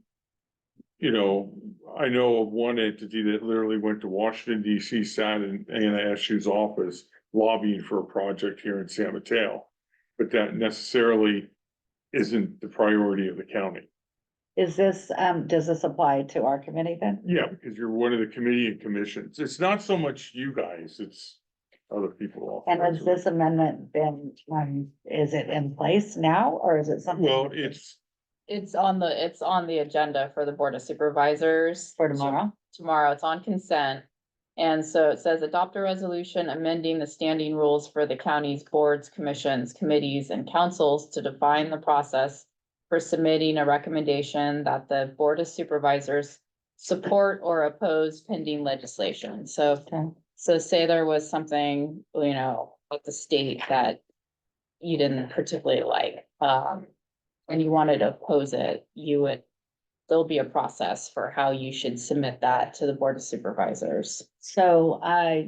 you know, I know of one entity that literally went to Washington DC, sat in ANSU's office lobbying for a project here in San Mateo. But that necessarily isn't the priority of the county. Is this, does this apply to our committee then? Yeah, because you're one of the committee and commissions. It's not so much you guys, it's other people. And has this amendment been, is it in place now, or is it something? Well, it's, It's on the agenda for the Board of Supervisors. For tomorrow? Tomorrow, it's on consent. And so it says adopt a resolution amending the standing rules for the county's boards, commissions, committees, and councils to define the process for submitting a recommendation that the Board of Supervisors support or oppose pending legislation. So, Okay. so say there was something, you know, at the state that you didn't particularly like, and you wanted to oppose it, there'll be a process for how you should submit that to the Board of Supervisors. So as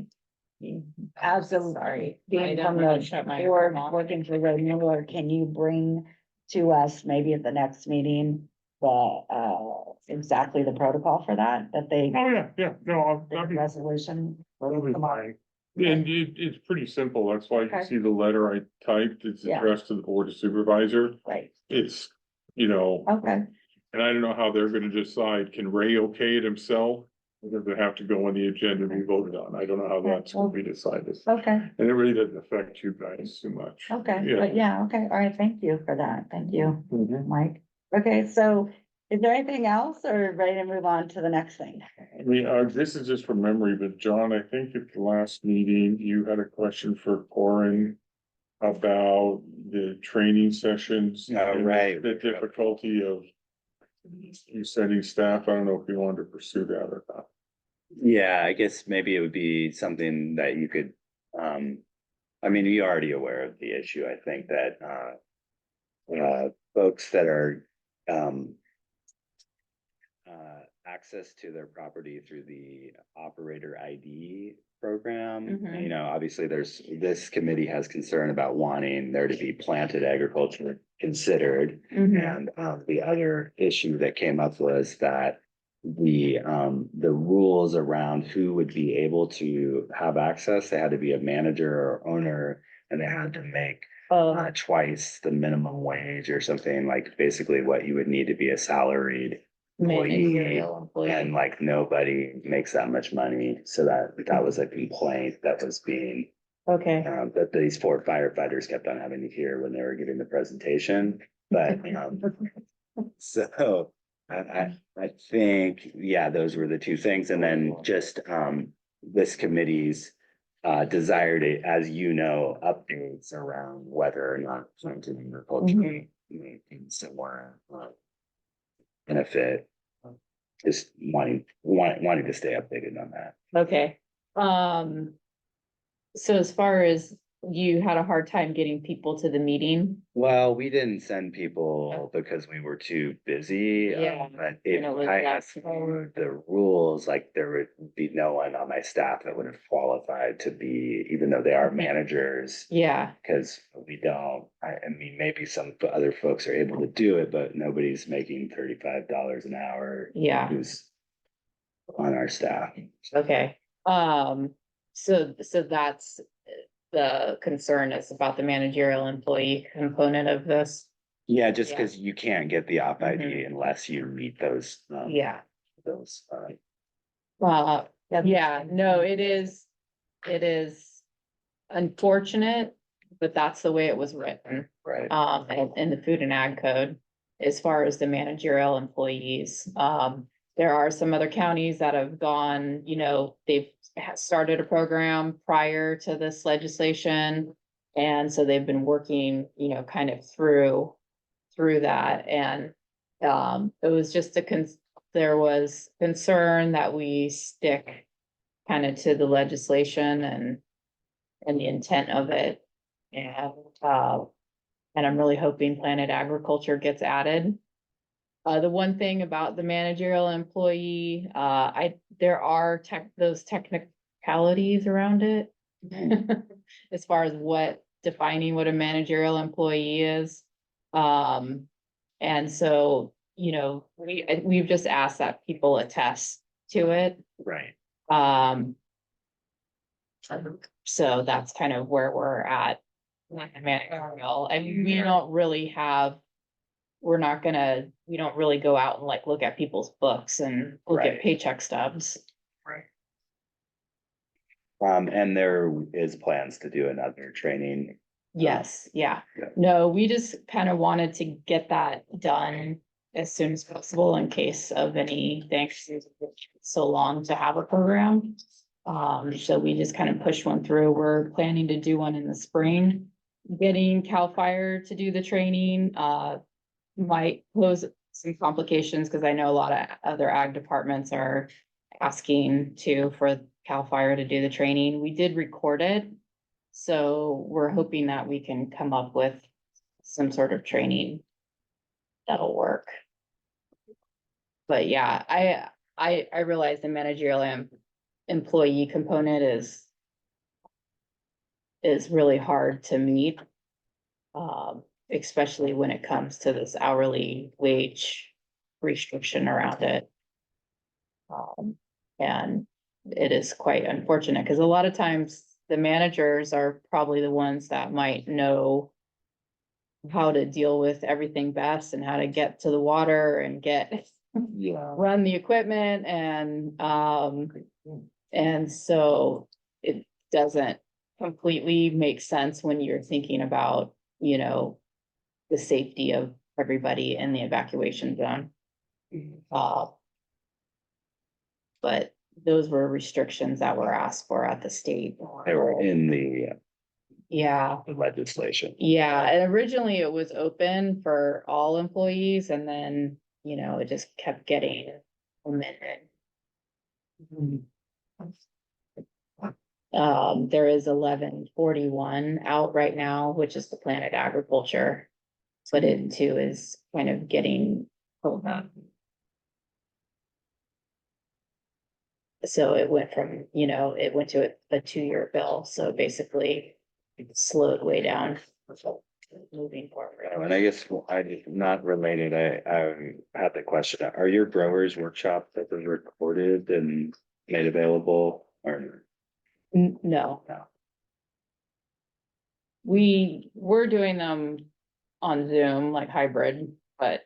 of Sorry. I being don't from wanna the shut my board, mouth. working for Ray Miller, can you bring to us maybe at the next meeting exactly the protocol for that they, oh, yeah, no, the that'd be resolution? fine. And it's pretty simple. That's why you Okay. see the letter I typed. It's Yeah. addressed to the board of supervisor. Right, It's, you know, okay, and I don't know how they're gonna decide. Can Ray okay it himself? Or does it have to go on the agenda and be voted on? I don't know how that's gonna be decided. okay, And it really doesn't affect you guys too much. okay, Yeah. but yeah, okay, all right, thank you for that, thank you, Mhm. Mike. Okay, so is there anything else or ready to move on to the next thing? I mean, this is just from memory, but John, I think at the last meeting, you had a question for Corin about the training sessions. Oh, and right. The difficulty of you sending staff. I don't know if you wanted to pursue that or not. Yeah, I guess maybe it would be something that you could, I mean, you're already aware of the issue. I think that, folks that are, access to their property through the operator ID program. Mhm. You know, obviously this committee has concern about wanting there to be planted agriculture considered. And the other issue that came up was that the rules around who would be able to have access, they had to be a manager or owner and they had to make Oh, twice the minimum wage or something, like basically what you would need to be a salaried managerial employee. and like nobody makes that much money. So that was a complaint that was being, okay. that these 4 firefighters kept on having to hear when they were giving the presentation. But, so I think, yeah, those were the two things. And then just, this committee's desire to, as you know, updates around whether or not planting agriculture may somewhere benefit. Just wanting to stay updated on that. Okay, so as far as you had a hard time getting people to the meeting, Well, we didn't send people because we were too busy. Yeah. But You if know, like I had that's- followed the rules, like there would be no one on my staff that would have qualified to be, even though they are managers. yeah, Cause we don't, I mean, maybe some other folks are able to do it, but nobody's making $35 an hour. Yeah. Who's on our staff. okay. So that's the concern is about the managerial employee component of this. Yeah, just Yeah. cause you can't get the op ID Mhm. unless you meet those, Yeah. those, Yeah, no, it is unfortunate, but that's the way it was written. right. In the food and ag code, as far as the managerial employees. There are some other counties that have gone, they've started a program prior to this legislation. And so they've been working, kind of through that and, it was just there was concern that we stick kind of to the legislation and the intent of it. And, uh, and I'm really hoping Planet Agriculture gets added. The one thing about the managerial employee, there are those technicalities around it. As far as defining what a managerial employee is. And so, we've just asked that people attest to it. Right. Um. So that's kind of where we're at. Like managerial, and we don't really have. We don't really go out and like look at people's books and look at Right. paycheck stubs. Right. And there is plans to do another training. Yes, yeah. Yeah. No, we just kind of wanted to get that done as soon as possible in case of anything. So long to have a program. So we just kind of pushed one through. We're planning to do one in the spring. Getting CAL FIRE to do the training, might pose some complications because I know a lot of other ag departments are asking for CAL FIRE to do the training. We did record it. So we're hoping that we can come up with some sort of training that'll work. But yeah, I realize the managerial employee component is really hard to meet. Especially when it comes to this hourly wage restriction around it. And it is quite unfortunate because a lot of times the managers are probably the ones that might know how to deal with everything best and how to get to the water and run the equipment and so it doesn't completely make sense when you're thinking about, the safety of everybody in the evacuation zone. But those were restrictions that were asked for at the state. They were in the Yeah, legislation. yeah, and originally it was open for all employees and then, it just kept getting amended. There is 1141 out right now, which is the Planet Agriculture. Put into is kind of getting pulled up. So it went from, it went to a 2-year bill, so basically it slowed way down. Moving forward. And I guess not related, I had the question, are your growers workshops that was recorded and made available or? No, No. We were doing them on Zoom, like hybrid, but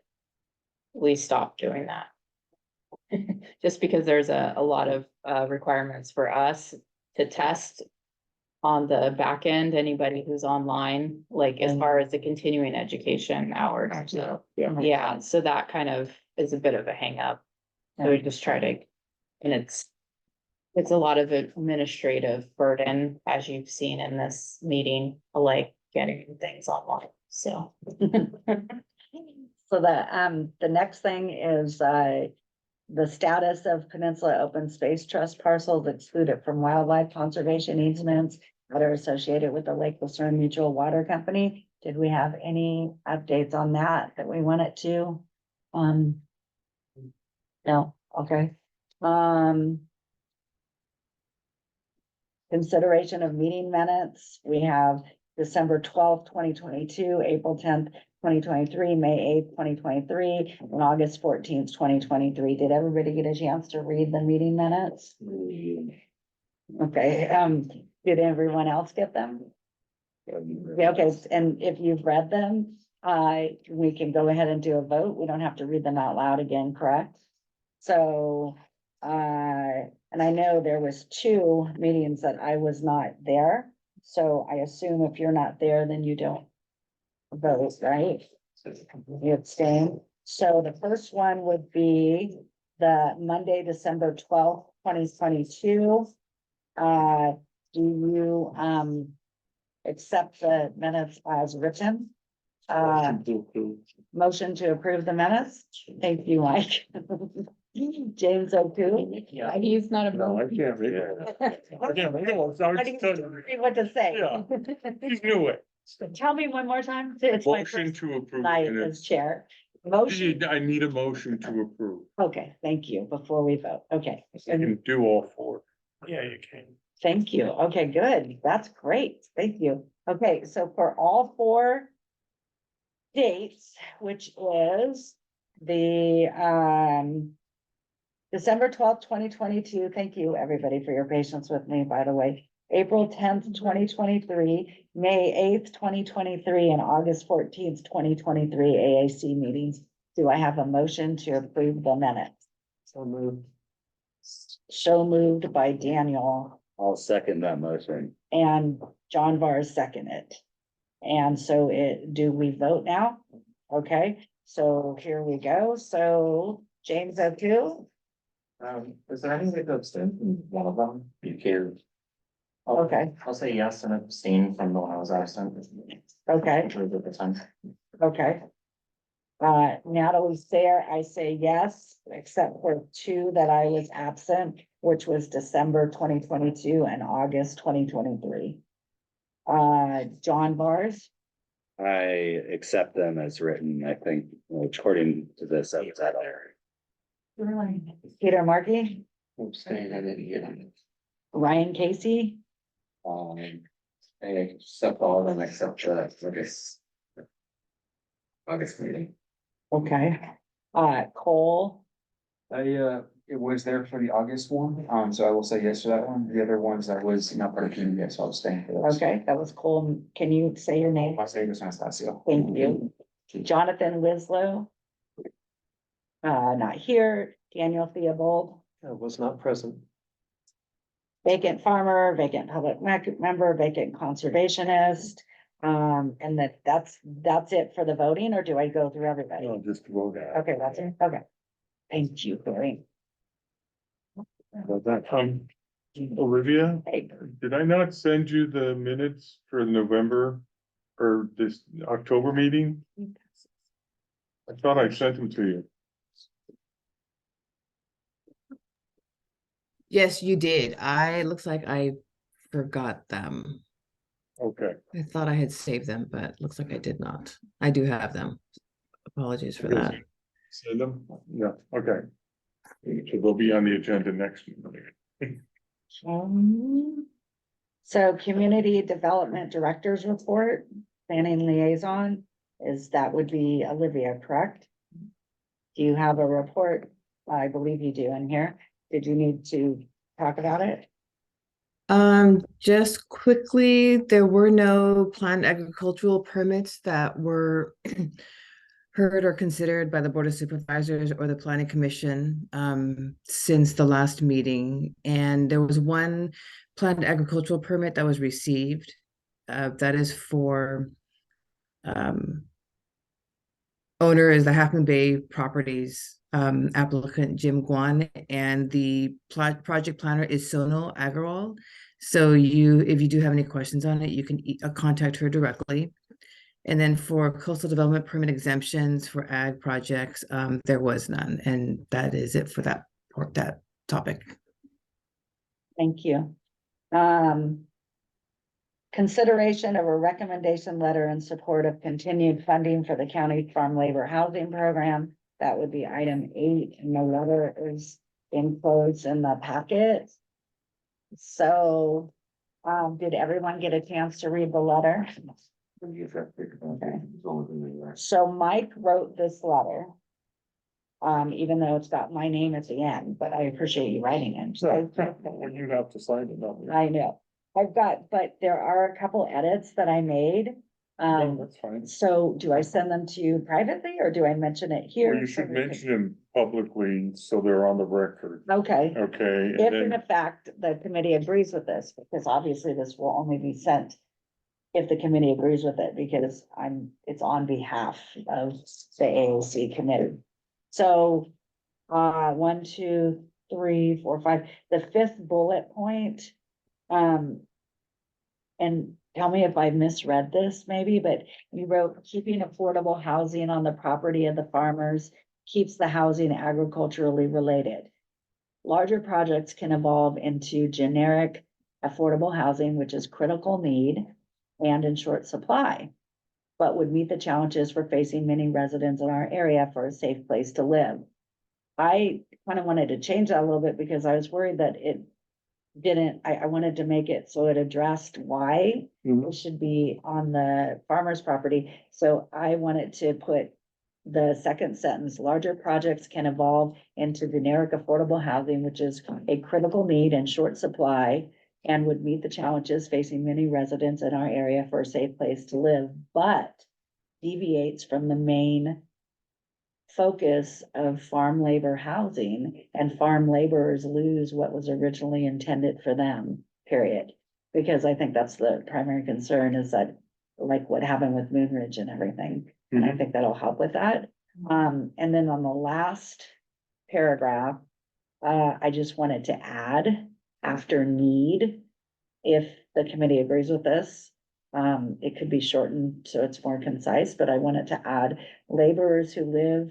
we stopped doing that. Just because there's a lot of requirements for us to test on the back end, anybody who's online, like as far as the continuing education hours. So, yeah, so that kind of is a bit of a hang up. So we just try to, and it's a lot of administrative burden, as you've seen in this meeting, like getting things online, so. So the next thing is, the status of Peninsula Open Space Trust parcels excluded from wildlife conservation easements that are associated with the Lake Lucerne Mutual Water Company. Did we have any updates on that we wanted to? No, okay. Consideration of meeting minutes, we have December 12th, 2022, April 10th, 2023, May 8th, 2023, and August 14th, 2023. Did everybody get a chance to read the meeting minutes? Okay, did everyone else get them? Yeah, okay, and if you've read them, we can go ahead and do a vote. We don't have to read them out loud again, correct? So, and I know there was 2 meetings that I was not there. So I assume if you're not there, then you don't vote, right? You abstain. So the first one would be the Monday, December 12th, 2022. Do you, accept the minutes as written? Motion to approve the minutes. Thank you, Mike. James O'Toole. He's not a. No, I can't read it. I can't read it. I was How do just you telling you. read what to say? Yeah. You knew it. Tell me one more time. It's my Motion first to approve. night minutes. as chair. Motion, I need a motion to approve. okay, thank you, before we vote, okay. I can do all 4. Yeah, you can. Thank you, okay, good, that's great, thank you. Okay, so for all 4 dates, which is the, December 12th, 2022, thank you, everybody, for your patience with me, by the way. April 10th, 2023, May 8th, 2023, and August 14th, 2023 AAC meetings. Do I have a motion to approve the minutes? So moved. So moved by Daniel I'll second that motion. and John Vars seconded. And so do we vote now? Okay, so here we go. So James O'Toole, Is there any way to abstain from one of them? You can. okay, I'll say yes and abstain from the one I was absent. okay. Which was at the time. Okay. Natalie's there, I say yes, except for 2 that I was absent, which was December 2022 and August 2023. John Bars, I accept them as written, I think, according to this, I was at there. Peter Markey, Abstain, I didn't get it. Ryan Casey, I accept all of them except August meeting. okay. Cole, It was there for the August one, so I will say yes to that one. The other ones that was not part of community, yes, I'll stay for those. okay, that was Cole. Can you say your name? Las Vegas, Anastasio. Thank you. Jonathan Winslow. Not here. Daniel Theobald. I was not present. Vacant farmer, vacant public member, vacant conservationist. And that's it for the voting, or do I go through everybody? No, just vote out. Okay, that's it, okay. Thank you, Corey. About that. Olivia, Hey, did I not send you the minutes for November or this October meeting? I thought I sent them to you. Yes, you did. Looks like I forgot them. Okay. I thought I had saved them, but looks like I did not. I do have them. Apologies for that. Send them? Yeah, okay. So they'll be on the agenda next meeting. So Community Development Director's Report, Planning Liaison, that would be Olivia, correct? Do you have a report? I believe you do in here. Did you need to talk about it? Just quickly, there were no planned agricultural permits that were heard or considered by the Board of Supervisors or the Planning Commission since the last meeting. And there was one planned agricultural permit that was received. That is for owner is the Half Moon Bay Properties applicant Jim Guan, and the project planner is Sono Agarwal. So if you do have any questions on it, you can contact her directly. And then for coastal development permit exemptions for ag projects, there was none, and that is it for that topic. Thank you. Consideration of a recommendation letter in support of continued funding for the county farm labor housing program. That would be item 8, and the letter is enclosed in the packet. So, did everyone get a chance to read the letter? So Mike wrote this letter. Even though it's got my name at the end, but I appreciate you writing it. So, when you have to sign it, not me. I know. But there are a couple edits that I made. No, that's fine. So do I send them to you privately or do I mention it here? Well, you should mention them publicly so they're on the record. Okay, Okay. if in fact the committee agrees with this, because obviously this will only be sent if the committee agrees with it, because it's on behalf of the AOC committee. So, 1, 2, 3, 4, 5, the 5th bullet point. And tell me if I misread this maybe, but you wrote keeping affordable housing on the property of the farmers keeps the housing agriculturally related. Larger projects can evolve into generic affordable housing, which is critical need and in short supply, but would meet the challenges we're facing many residents in our area for a safe place to live. I kind of wanted to change that a little bit because I was worried that it didn't, I wanted to make it so it addressed why it should be on the farmer's property. So I wanted to put the second sentence, larger projects can evolve into generic affordable housing, which is a critical need and short supply, and would meet the challenges facing many residents in our area for a safe place to live, but deviates from the main focus of farm labor housing, and farm laborers lose what was originally intended for them, period. Because I think that's the primary concern, is that like what happened with Moonridge and everything. And I think that'll help with that. And then on the last paragraph, I just wanted to add after need, if the committee agrees with this. It could be shortened so it's more concise, but I wanted to add laborers who live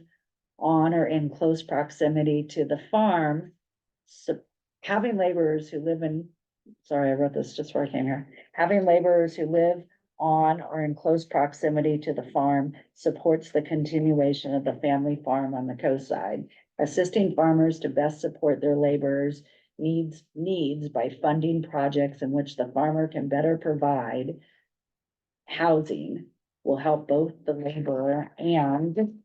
on or in close proximity to the farm. So having laborers who live in, sorry, I wrote this just before I came here. Having laborers who live on or in close proximity to the farm supports the continuation of the family farm on the coast side. Assisting farmers to best support their laborers needs by funding projects in which the farmer can better provide housing will help both the laborer and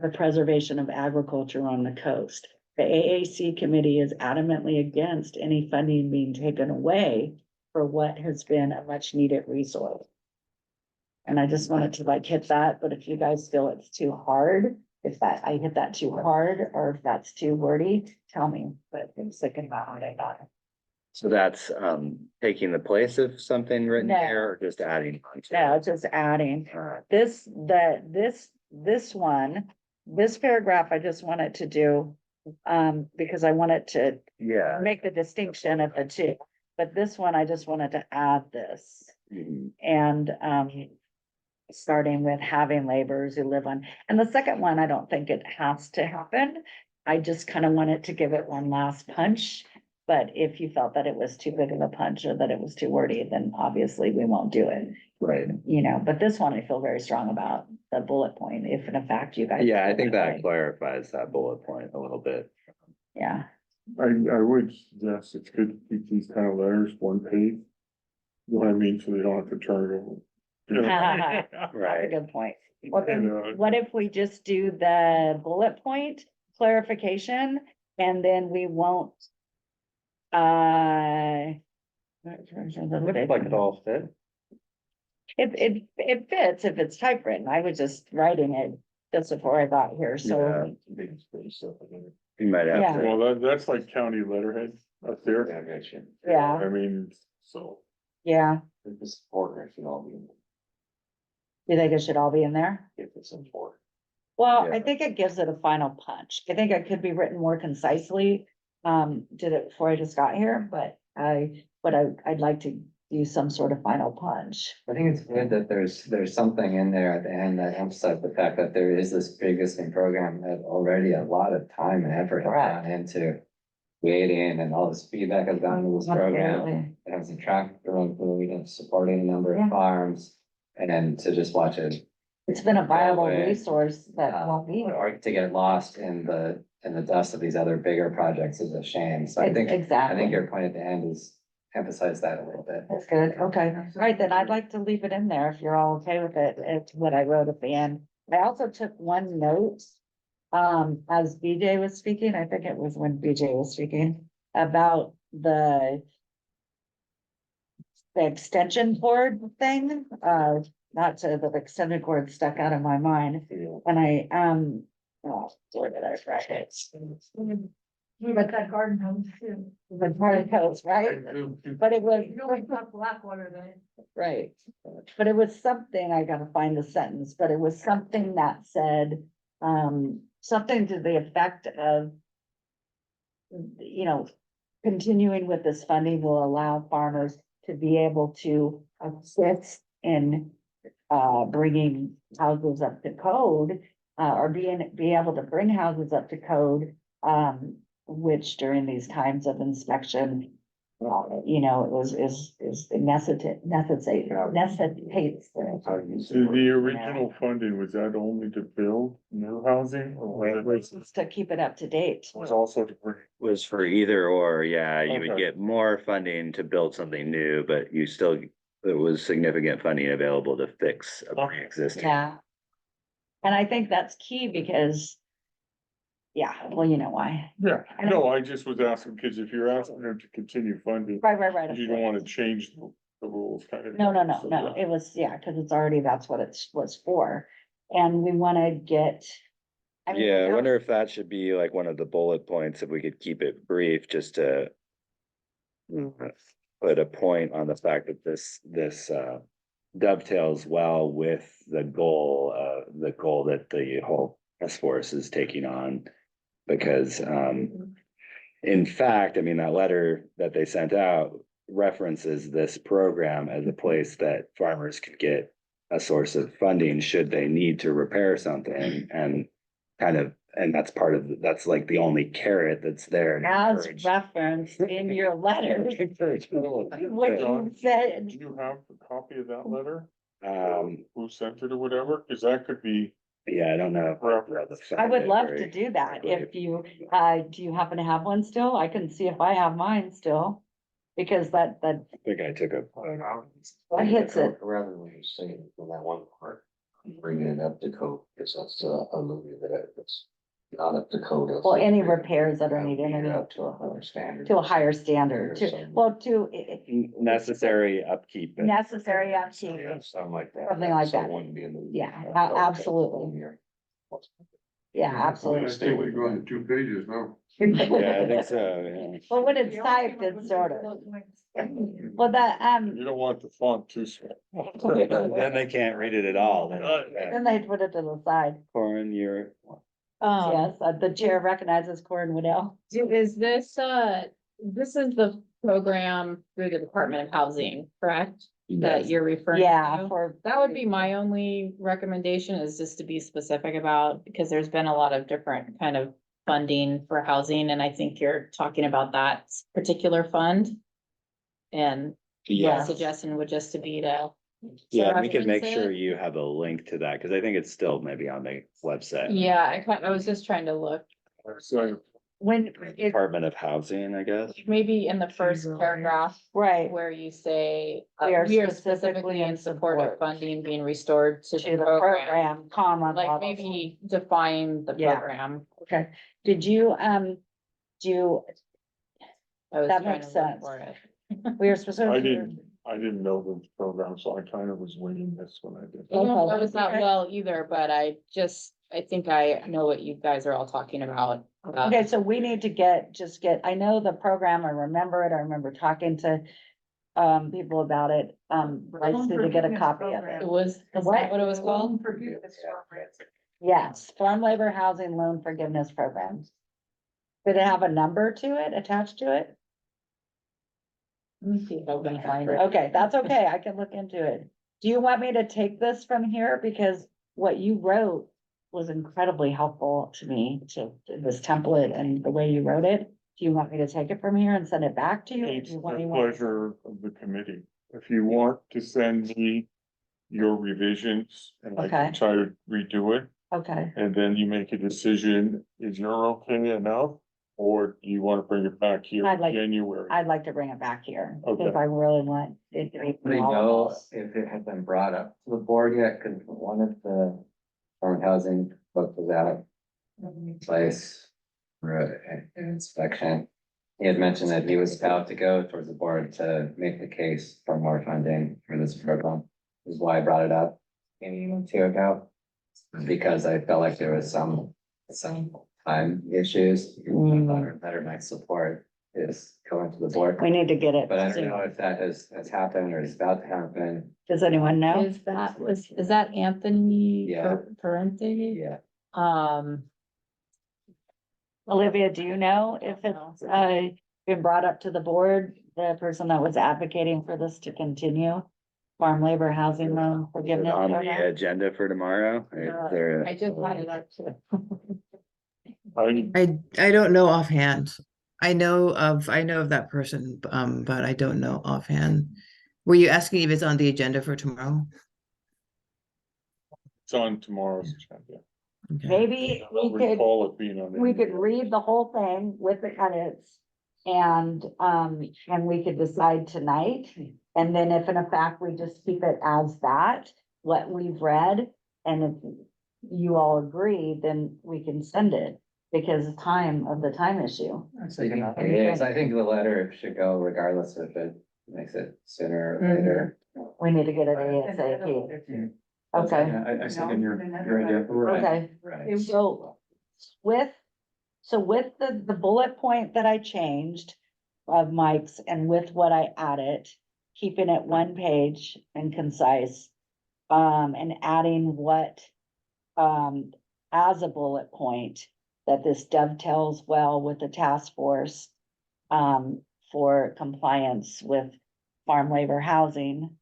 the preservation of agriculture on the coast. The AAC committee is adamantly against any funding being taken away for what has been a much needed resource. And I just wanted to like hit that, but if you guys feel it's too hard, if that I hit that too hard, or if that's too wordy, tell me, but I'm thinking about how I got it. So that's taking the place of something written No. here or just adding on to No, it? just adding Alright. this one, this paragraph, I just wanted to do, because I wanted to Yeah. make the distinction of the two. But this one, I just wanted to add this. Mhm. And, starting with having laborers who live on, and the second one, I don't think it has to happen. I just kind of wanted to give it one last punch. But if you felt that it was too big of a punch or that it was too wordy, then obviously we won't do it, Right. you know, but this one I feel very strong about, the bullet point, if in fact you guys. Yeah, I feel think that that way. clarifies that bullet point a little bit. Yeah, I would suggest it's good to keep these kind of letters one page. You know what I mean? So they don't have to turn it over. that's a Right. good point. Well, then, And, what if we just do the bullet point clarification, and then we won't Looks like it all fit. It fits if it's typewritten. I was just writing it just before I got here, so. You might Yeah. have to. Well, that's like county letterhead up there. Yeah, I got you. Yeah, I mean, so. yeah. If it's important, it should all be, You think it should all be in there? if it's important. Well, I Yeah. think it gives it a final punch. I think it could be written more concisely. Did it before I just got here, but I'd like to use some sort of final punch. I think it's good that there's something in there at the end that emphasizes the fact that there is this big existing program that already a lot of time and effort has Correct. gone into creating, and all this feedback has gone into this program. Absolutely. It has attracted around food and supporting a number Yeah. of farms, and then to just watch it. It's been a viable Way. resource that won't be. Or to get lost in the dust of these other bigger projects is a shame, so I think Exactly. your point at the end is emphasize that a little bit. That's good, okay, all right, then I'd like to leave it in there if you're all okay with it, it's what I wrote at the end. I also took one note. As BJ was speaking, I think it was when BJ was speaking, about the extension cord thing, not to, the extended cord stuck out of my mind, and I, oh, where did I write it? But that garden hose too. The part of codes, right? But it was. You don't talk Blackwater then. Right, but it was something, I gotta find the sentence, but it was something that said, something to the effect of. You know, continuing with this funding will allow farmers to be able to assist in. Bringing houses up to code, or be able to bring houses up to code. Which during these times of inspection, you know, is necessitates. The original funding, was that only to build new housing or was it To keep it up to date. was also to bring? Was for either or, yeah, you would Okay. get more funding to build something new, but you still, there was significant funding available to fix a pre-existing. Yeah. And I think that's key because. Yeah, well, you know why. Yeah, And no, I just was asking, because if you're asking them to continue funding, Right. you don't want to change the rules kind of. No, So, no, yeah. it was, yeah, cause it's already, that's what it was for. And we wanna get. I mean, Yeah, I we wonder if that should be like one of the bullet points, if we could keep it brief, just to. Put a point on the fact that this dovetails well with the goal that the whole task force is taking on. Because, in fact, I mean, that letter that they sent out references this program as a place that farmers could get a source of funding should they need to repair something, and that's part of, that's like the only carrot that's there. to As encourage- referenced in your letter, encourage people. what you said, Do you have a copy of that letter? Um, Who sent it or whatever? Because that could be. yeah, I don't know. I would love to do that if you, do you happen to have one still? I can see if I have mine still. Because that I think I took a. That hits it. Rather than just saying from that one part, bringing it up to code, because that's a movie that it's not up to code. Well, any repairs that are needed, I mean, Up to a higher standard. to a higher standard, Necessary upkeep. necessary upkeep. Yeah, something like that. Something like So it that. wouldn't be in the. Yeah, absolutely. Yeah, I absolutely. think we're going to 2 pages now. Yeah, I think so, yeah. Well, when it's typed, it's sort of, well, that, You don't want the font too small. Then they can't read it at all. then they put it to the side. Corin, you're, Yes, the chair recognizes Corin Waddell. Is this, this is the program through the Department of Housing, correct? That you're referring to? Yeah, for. That would be my only recommendation, is just to be specific about, because there's been a lot of different kind of funding for housing, and I think you're talking about that particular fund. And my yeah, suggestion would just to be to. yeah, we can make reference sure it. you have a link to that, cause I think it's still maybe on the website. Yeah, I was just trying to look, So When it, Department of Housing, I guess. maybe in the first paragraph right, where you say, We are we are specifically specifically in in support of support funding being restored to to the the program. program, comma. Like blah, blah, maybe define the Yeah. program. blah. Okay, did you, do you, I was That trying makes to look sense. for it. We are supposed to. I didn't know the program, so I kind of was winging this when I did. I don't know if I Okay. was not well either, but I think I know what you guys are all talking about. Okay, so we need to I know the program, I remember it, I remember talking to people about it. I just need to get a copy of It it. was, is that What? what it was called? Yes, Farm Labor Housing Loan Forgiveness Program. Did it have a number to it, attached to it? Let me see if I can find it. Okay, that's okay, I can look into it. Do you want me to take this from here? Because what you wrote was incredibly helpful to me, to this template and the way you wrote it. Do you want me to take it from here and send it back to you? It's Do you the want me- pleasure of the committee. If you want to send me your revisions and I Okay. can try to redo it, Okay, and then you make a decision, is you're okay enough? Or do you want to bring it back here I'd in like- January? I'd like to bring it back here, because Okay. I really want it to be. Do we for all know of us. if it had been brought up to the board yet? Cause one of the farm housing book was out place for an inspection. He had mentioned that he was about to go towards the board to make the case for more funding for this program. Is why I brought it up a year or two ago. Because I felt like there was some time issues. Better my support is going to the board. We need to get it. But I don't soon. know if that has happened or is about to happen. Does anyone know? Is that Anthony Yeah. Parente? Yeah. Olivia, do you know if it's been brought up to the board, the person that was advocating for this to continue? Farm labor housing loan forgiveness On the program? agenda for tomorrow? Is there- I just had it up to. I don't know offhand. I know of that person, but I don't know offhand. Were you asking if it's on the agenda for tomorrow? It's on tomorrow's agenda. Okay. Maybe I don't we could, recall it being on. the we could agenda. read the whole thing with the edits. And we could decide tonight, and then if in fact we just keep it as that, what we've read. And if you all agree, then we can send it, because of the time issue. Yes, I think the letter should go regardless if it makes it sooner or later. We need to get it ASAP. Okay, I second your idea. okay. Right. So with the bullet point that I changed of Mike's and with what I added, keeping it one page and concise, and adding what, as a bullet point, that this dovetails well with the task force, for compliance with farm labor housing,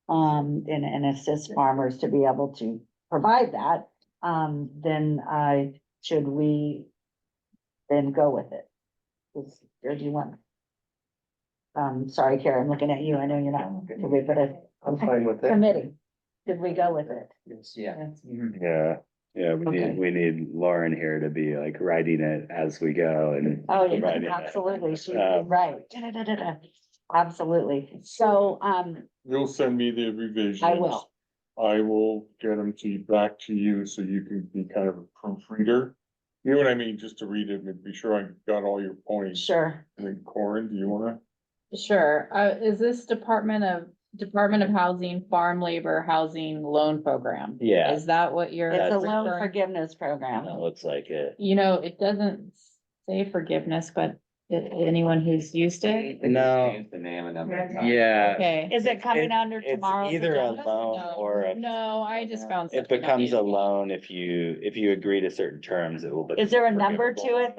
and assist farmers to be able to provide that, then should we then go with it? Or do you want? Sorry, Karen, I'm looking at you. I know you're not, did we put a I'm fine with it. committee? Did we go with it? Yeah. Yeah, Okay. we need Lauren here to be like writing it as we go and. Oh, providing yeah, it. absolutely. She's Um, right. Da-da-da-da-da. Absolutely. So, You'll send me the revisions. I will. I will get them back to you so you can be kind of a proofreader. You know what I mean? Just to read it and be sure I got all your points. Sure. And then Corin, do you wanna? Sure, is this Department of Housing, Farm Labor Housing Loan Program? Yeah. Is that what you're? It's a loan referring- forgiveness program. That looks like it. You know, it doesn't say forgiveness, but anyone who's used it? No. Change the name and number. Yeah. Okay. Is it coming under It's tomorrow's either a agenda? loan No, or a. no, I just found. It something on becomes the a internet. loan if you agree to certain terms, it will. Is there a number to forgivable. it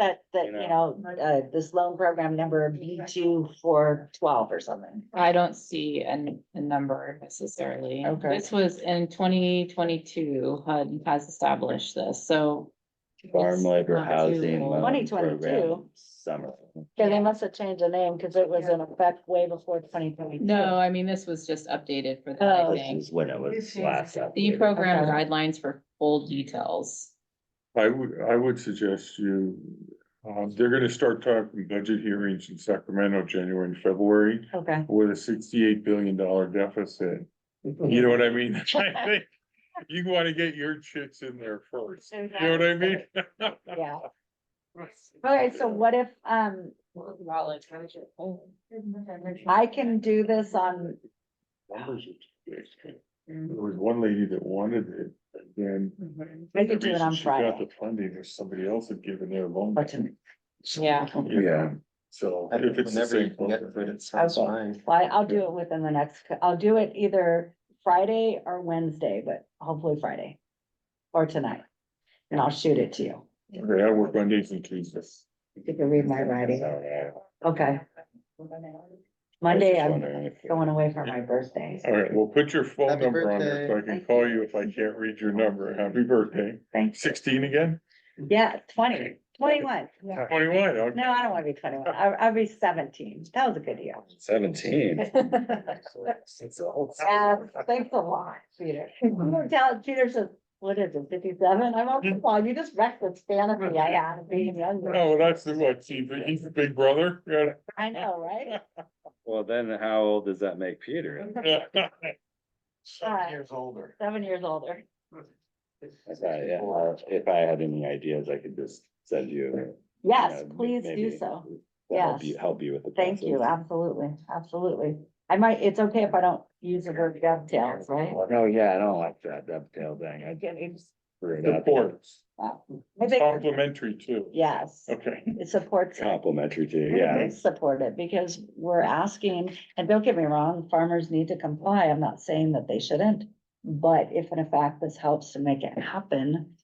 that, this loan program number B2412 or something? I don't see a number necessarily. Okay. This was in 2022, HUD has established this, so. Farm it's labor not too housing old. loan 2022. program, summer. Yeah, they must have changed the name because it was in effect way before 2022. No, I mean, this was just updated for that, Oh. I This think. is when it was last. The updated. program Okay. guidelines for full details. I would suggest they're gonna start talking budget hearings in Sacramento, January and February, Okay. with a $68 billion deficit. You know what I mean? I think you wanna get your chicks in there first. You know what I mean? Yeah. Okay, so what if, I can do this on, Numbers are too big. There was one lady that wanted it, and then. I could do it the reason on she got Friday. The funding, or somebody else had given their loan. Or to- Yeah. Yeah, so if it's the Whenever you same. can get program. it, it sounds Okay. fine. Well, I'll do it within the next, I'll do it either Friday or Wednesday, but hopefully Friday. Or tonight. And I'll shoot it to you. Okay, I work Mondays and Tuesdays. You can read my writing. Okay. I Monday, was just I'm wondering if- going away for my birthday. All right, well, put your phone Happy number on there so I birthday. can call you if I can't read your number. Happy birthday. Thanks. 16 again? Yeah, 20, 21. 21, okay. No, I don't wanna be 21. I'll be 17. That was a good year. 17. Yeah, thanks a lot, Peter. Peter says, what is it, 57? I'm like, come on, you just wrecked the fantasy I had of being younger. Oh, that's the what, he's the big brother? Yeah. I know, right? Well, then how old does that make Peter? 7 Years older. 7 years older. If I had any ideas, I could just send you. Yes, uh, please maybe do so. to Help Yes. help you with the. Thank you, process. absolutely, absolutely. I might, it's okay if I don't use the word dovetails, right? Oh, yeah, I don't like that dovetail thing. I threw it out there. Supports, I think- complimentary too. Yes, Okay. it supports. it. Complimentary too, We yeah. support it because we're asking, and don't get me wrong, farmers need to comply. I'm not saying that they shouldn't. But if in fact this helps to make it happen,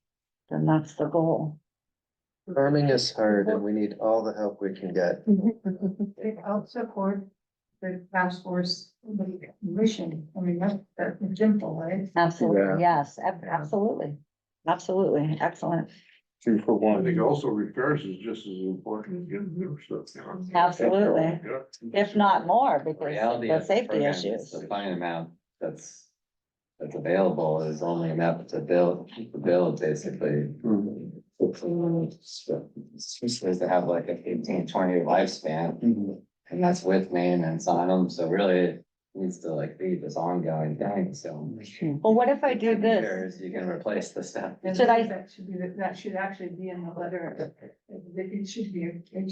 then that's the goal. Farming is hard and we need all the help we can get. I'll support the task force mission. I mean, that's simple, right? Absolutely, yes, absolutely, absolutely, excellent, 2 for I 1. think also repairs is just as important as getting new stuff. absolutely. Yeah. If not more, because Reality the of the safety program is issues. the fine amount that's available is only enough to build basically. It's supposed to have like a 15-20 lifespan, and that's with maintenance on them, so really it needs to like be this ongoing thing, so. Well, what if I do in this? years, You can replace the stuff. Should I- That should actually be in the letter. It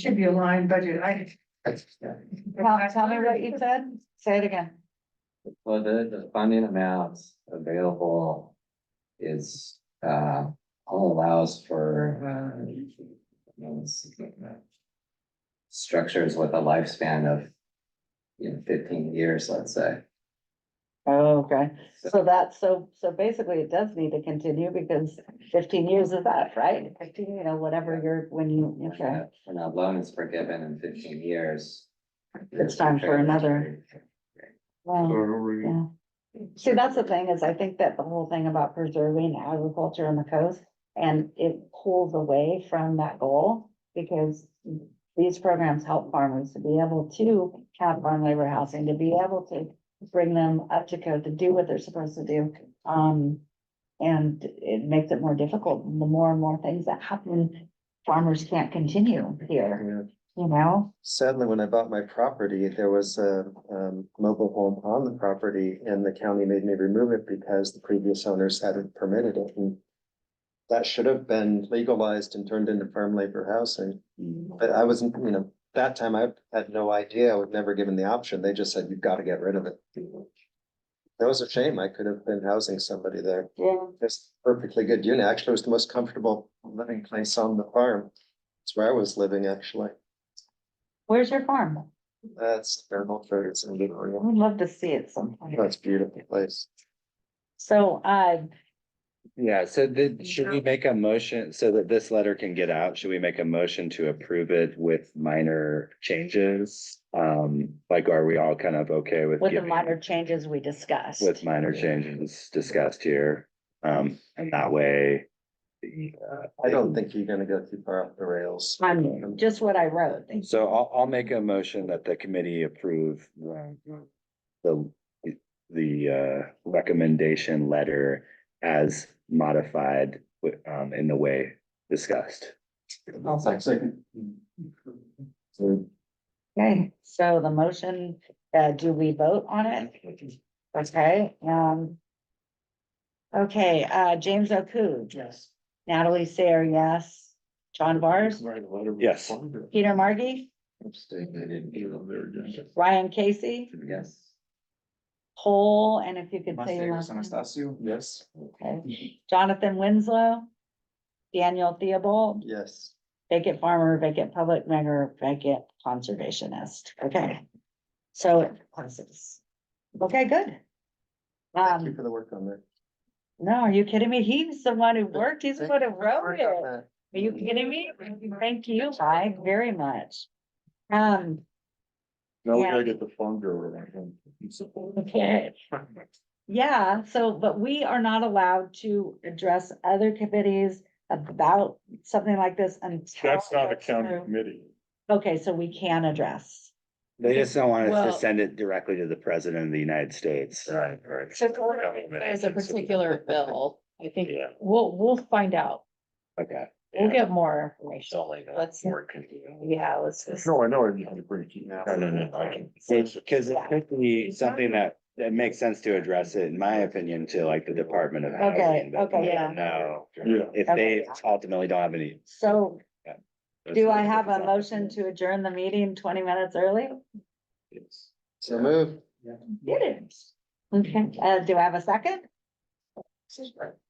should be a line budget. Tell me what you said, say it again. Well, the funding amounts available is, all allows for, structures with a lifespan of, 15 years, let's say. Oh, okay, so that's, so basically it does need to continue because 15 years is that, right? 15, whatever you're, when you, okay, When a loan is forgiven in 15 years. It's time for another. So Well, we- yeah. See, that's the thing is I think that the whole thing about preserving agriculture on the coast and it pulls away from that goal because these programs help farmers to be able to have farm labor housing, to be able to bring them up to code, to do what they're supposed to do. And it makes it more difficult. The more and more things that happen, farmers can't continue here, Sadly, when I bought my property, there was a mobile home on the property and the county made me remove it because the previous owners hadn't permitted it. And that should have been legalized and turned into farm labor housing. But I wasn't, that time I had no idea. I was never given the option. They just said, you've got to get rid of it. That was a shame. I could have been housing somebody there. Yeah. It's a perfectly good unit. Actually, it was the most comfortable living place on the farm. It's where I was living, actually. Where's your farm? That's Fairmont Fergus in I Victoria. would love to see it sometime. That's a beautiful place. So, Yeah, so should we make a motion so that this letter can get out? Should we make a motion to approve it with minor changes? Like, are we all kind of okay with with the giving- minor changes we discussed. with minor changes discussed here? And that way. I don't think you're gonna go too far off the rails. I'm just what I wrote. So I'll make a motion that the committee approve the recommendation letter as modified in the way discussed. Okay, so the motion, do we vote on it? Okay, okay, James O'Coo. Yes. Natalie Sayer, yes. John Vars, Write a letter. Yes. Peter Margie, Ryan Casey, Yes. Cole, and if you could say your Mateo last name. Anastasio, yes. Okay. Jonathan Winslow, Daniel Theobald, Yes. vacant farmer, vacant public member, vacant conservationist. Okay. So it passes. Okay, good. Thank you for the work on that. No, are you kidding me? He's the one who worked. He's the one who wrote it. Are you kidding me? Thank you, Mike, very much. Now we Yeah. gotta get the phone girl. Okay. Yeah, so, but we are not allowed to address other committees about something like this until. That's not a it's county through- committee. Okay, so we can address. They just don't want us Well- to send it directly to the president of the United States. Right, right. So there's a particular bill, I think, Yeah. we'll find out. Okay. We'll get more information. only Let's, yeah, let's just. No, I know, I had to bring it. No, I can. Because it could be something that makes sense to address it, in my opinion, to like the Department of Okay, Housing. but okay. Yeah. No, Yeah. if they ultimately don't have any. So that's do not I what have it's a on. motion to adjourn the meeting 20 minutes early? So move. Get it. Okay, do I have a second?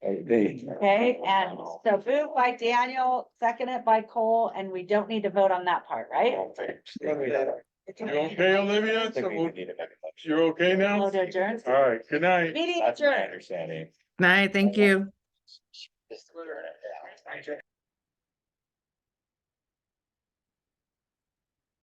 They, Okay, and so moved by Daniel, seconded by Cole, and we don't need to vote on that part, right? You okay, Olivia? I think we So need to make a motion. you're okay now? Vote to adjourn. All right, good night. Meeting That's my adjourned. understanding. Night, thank you.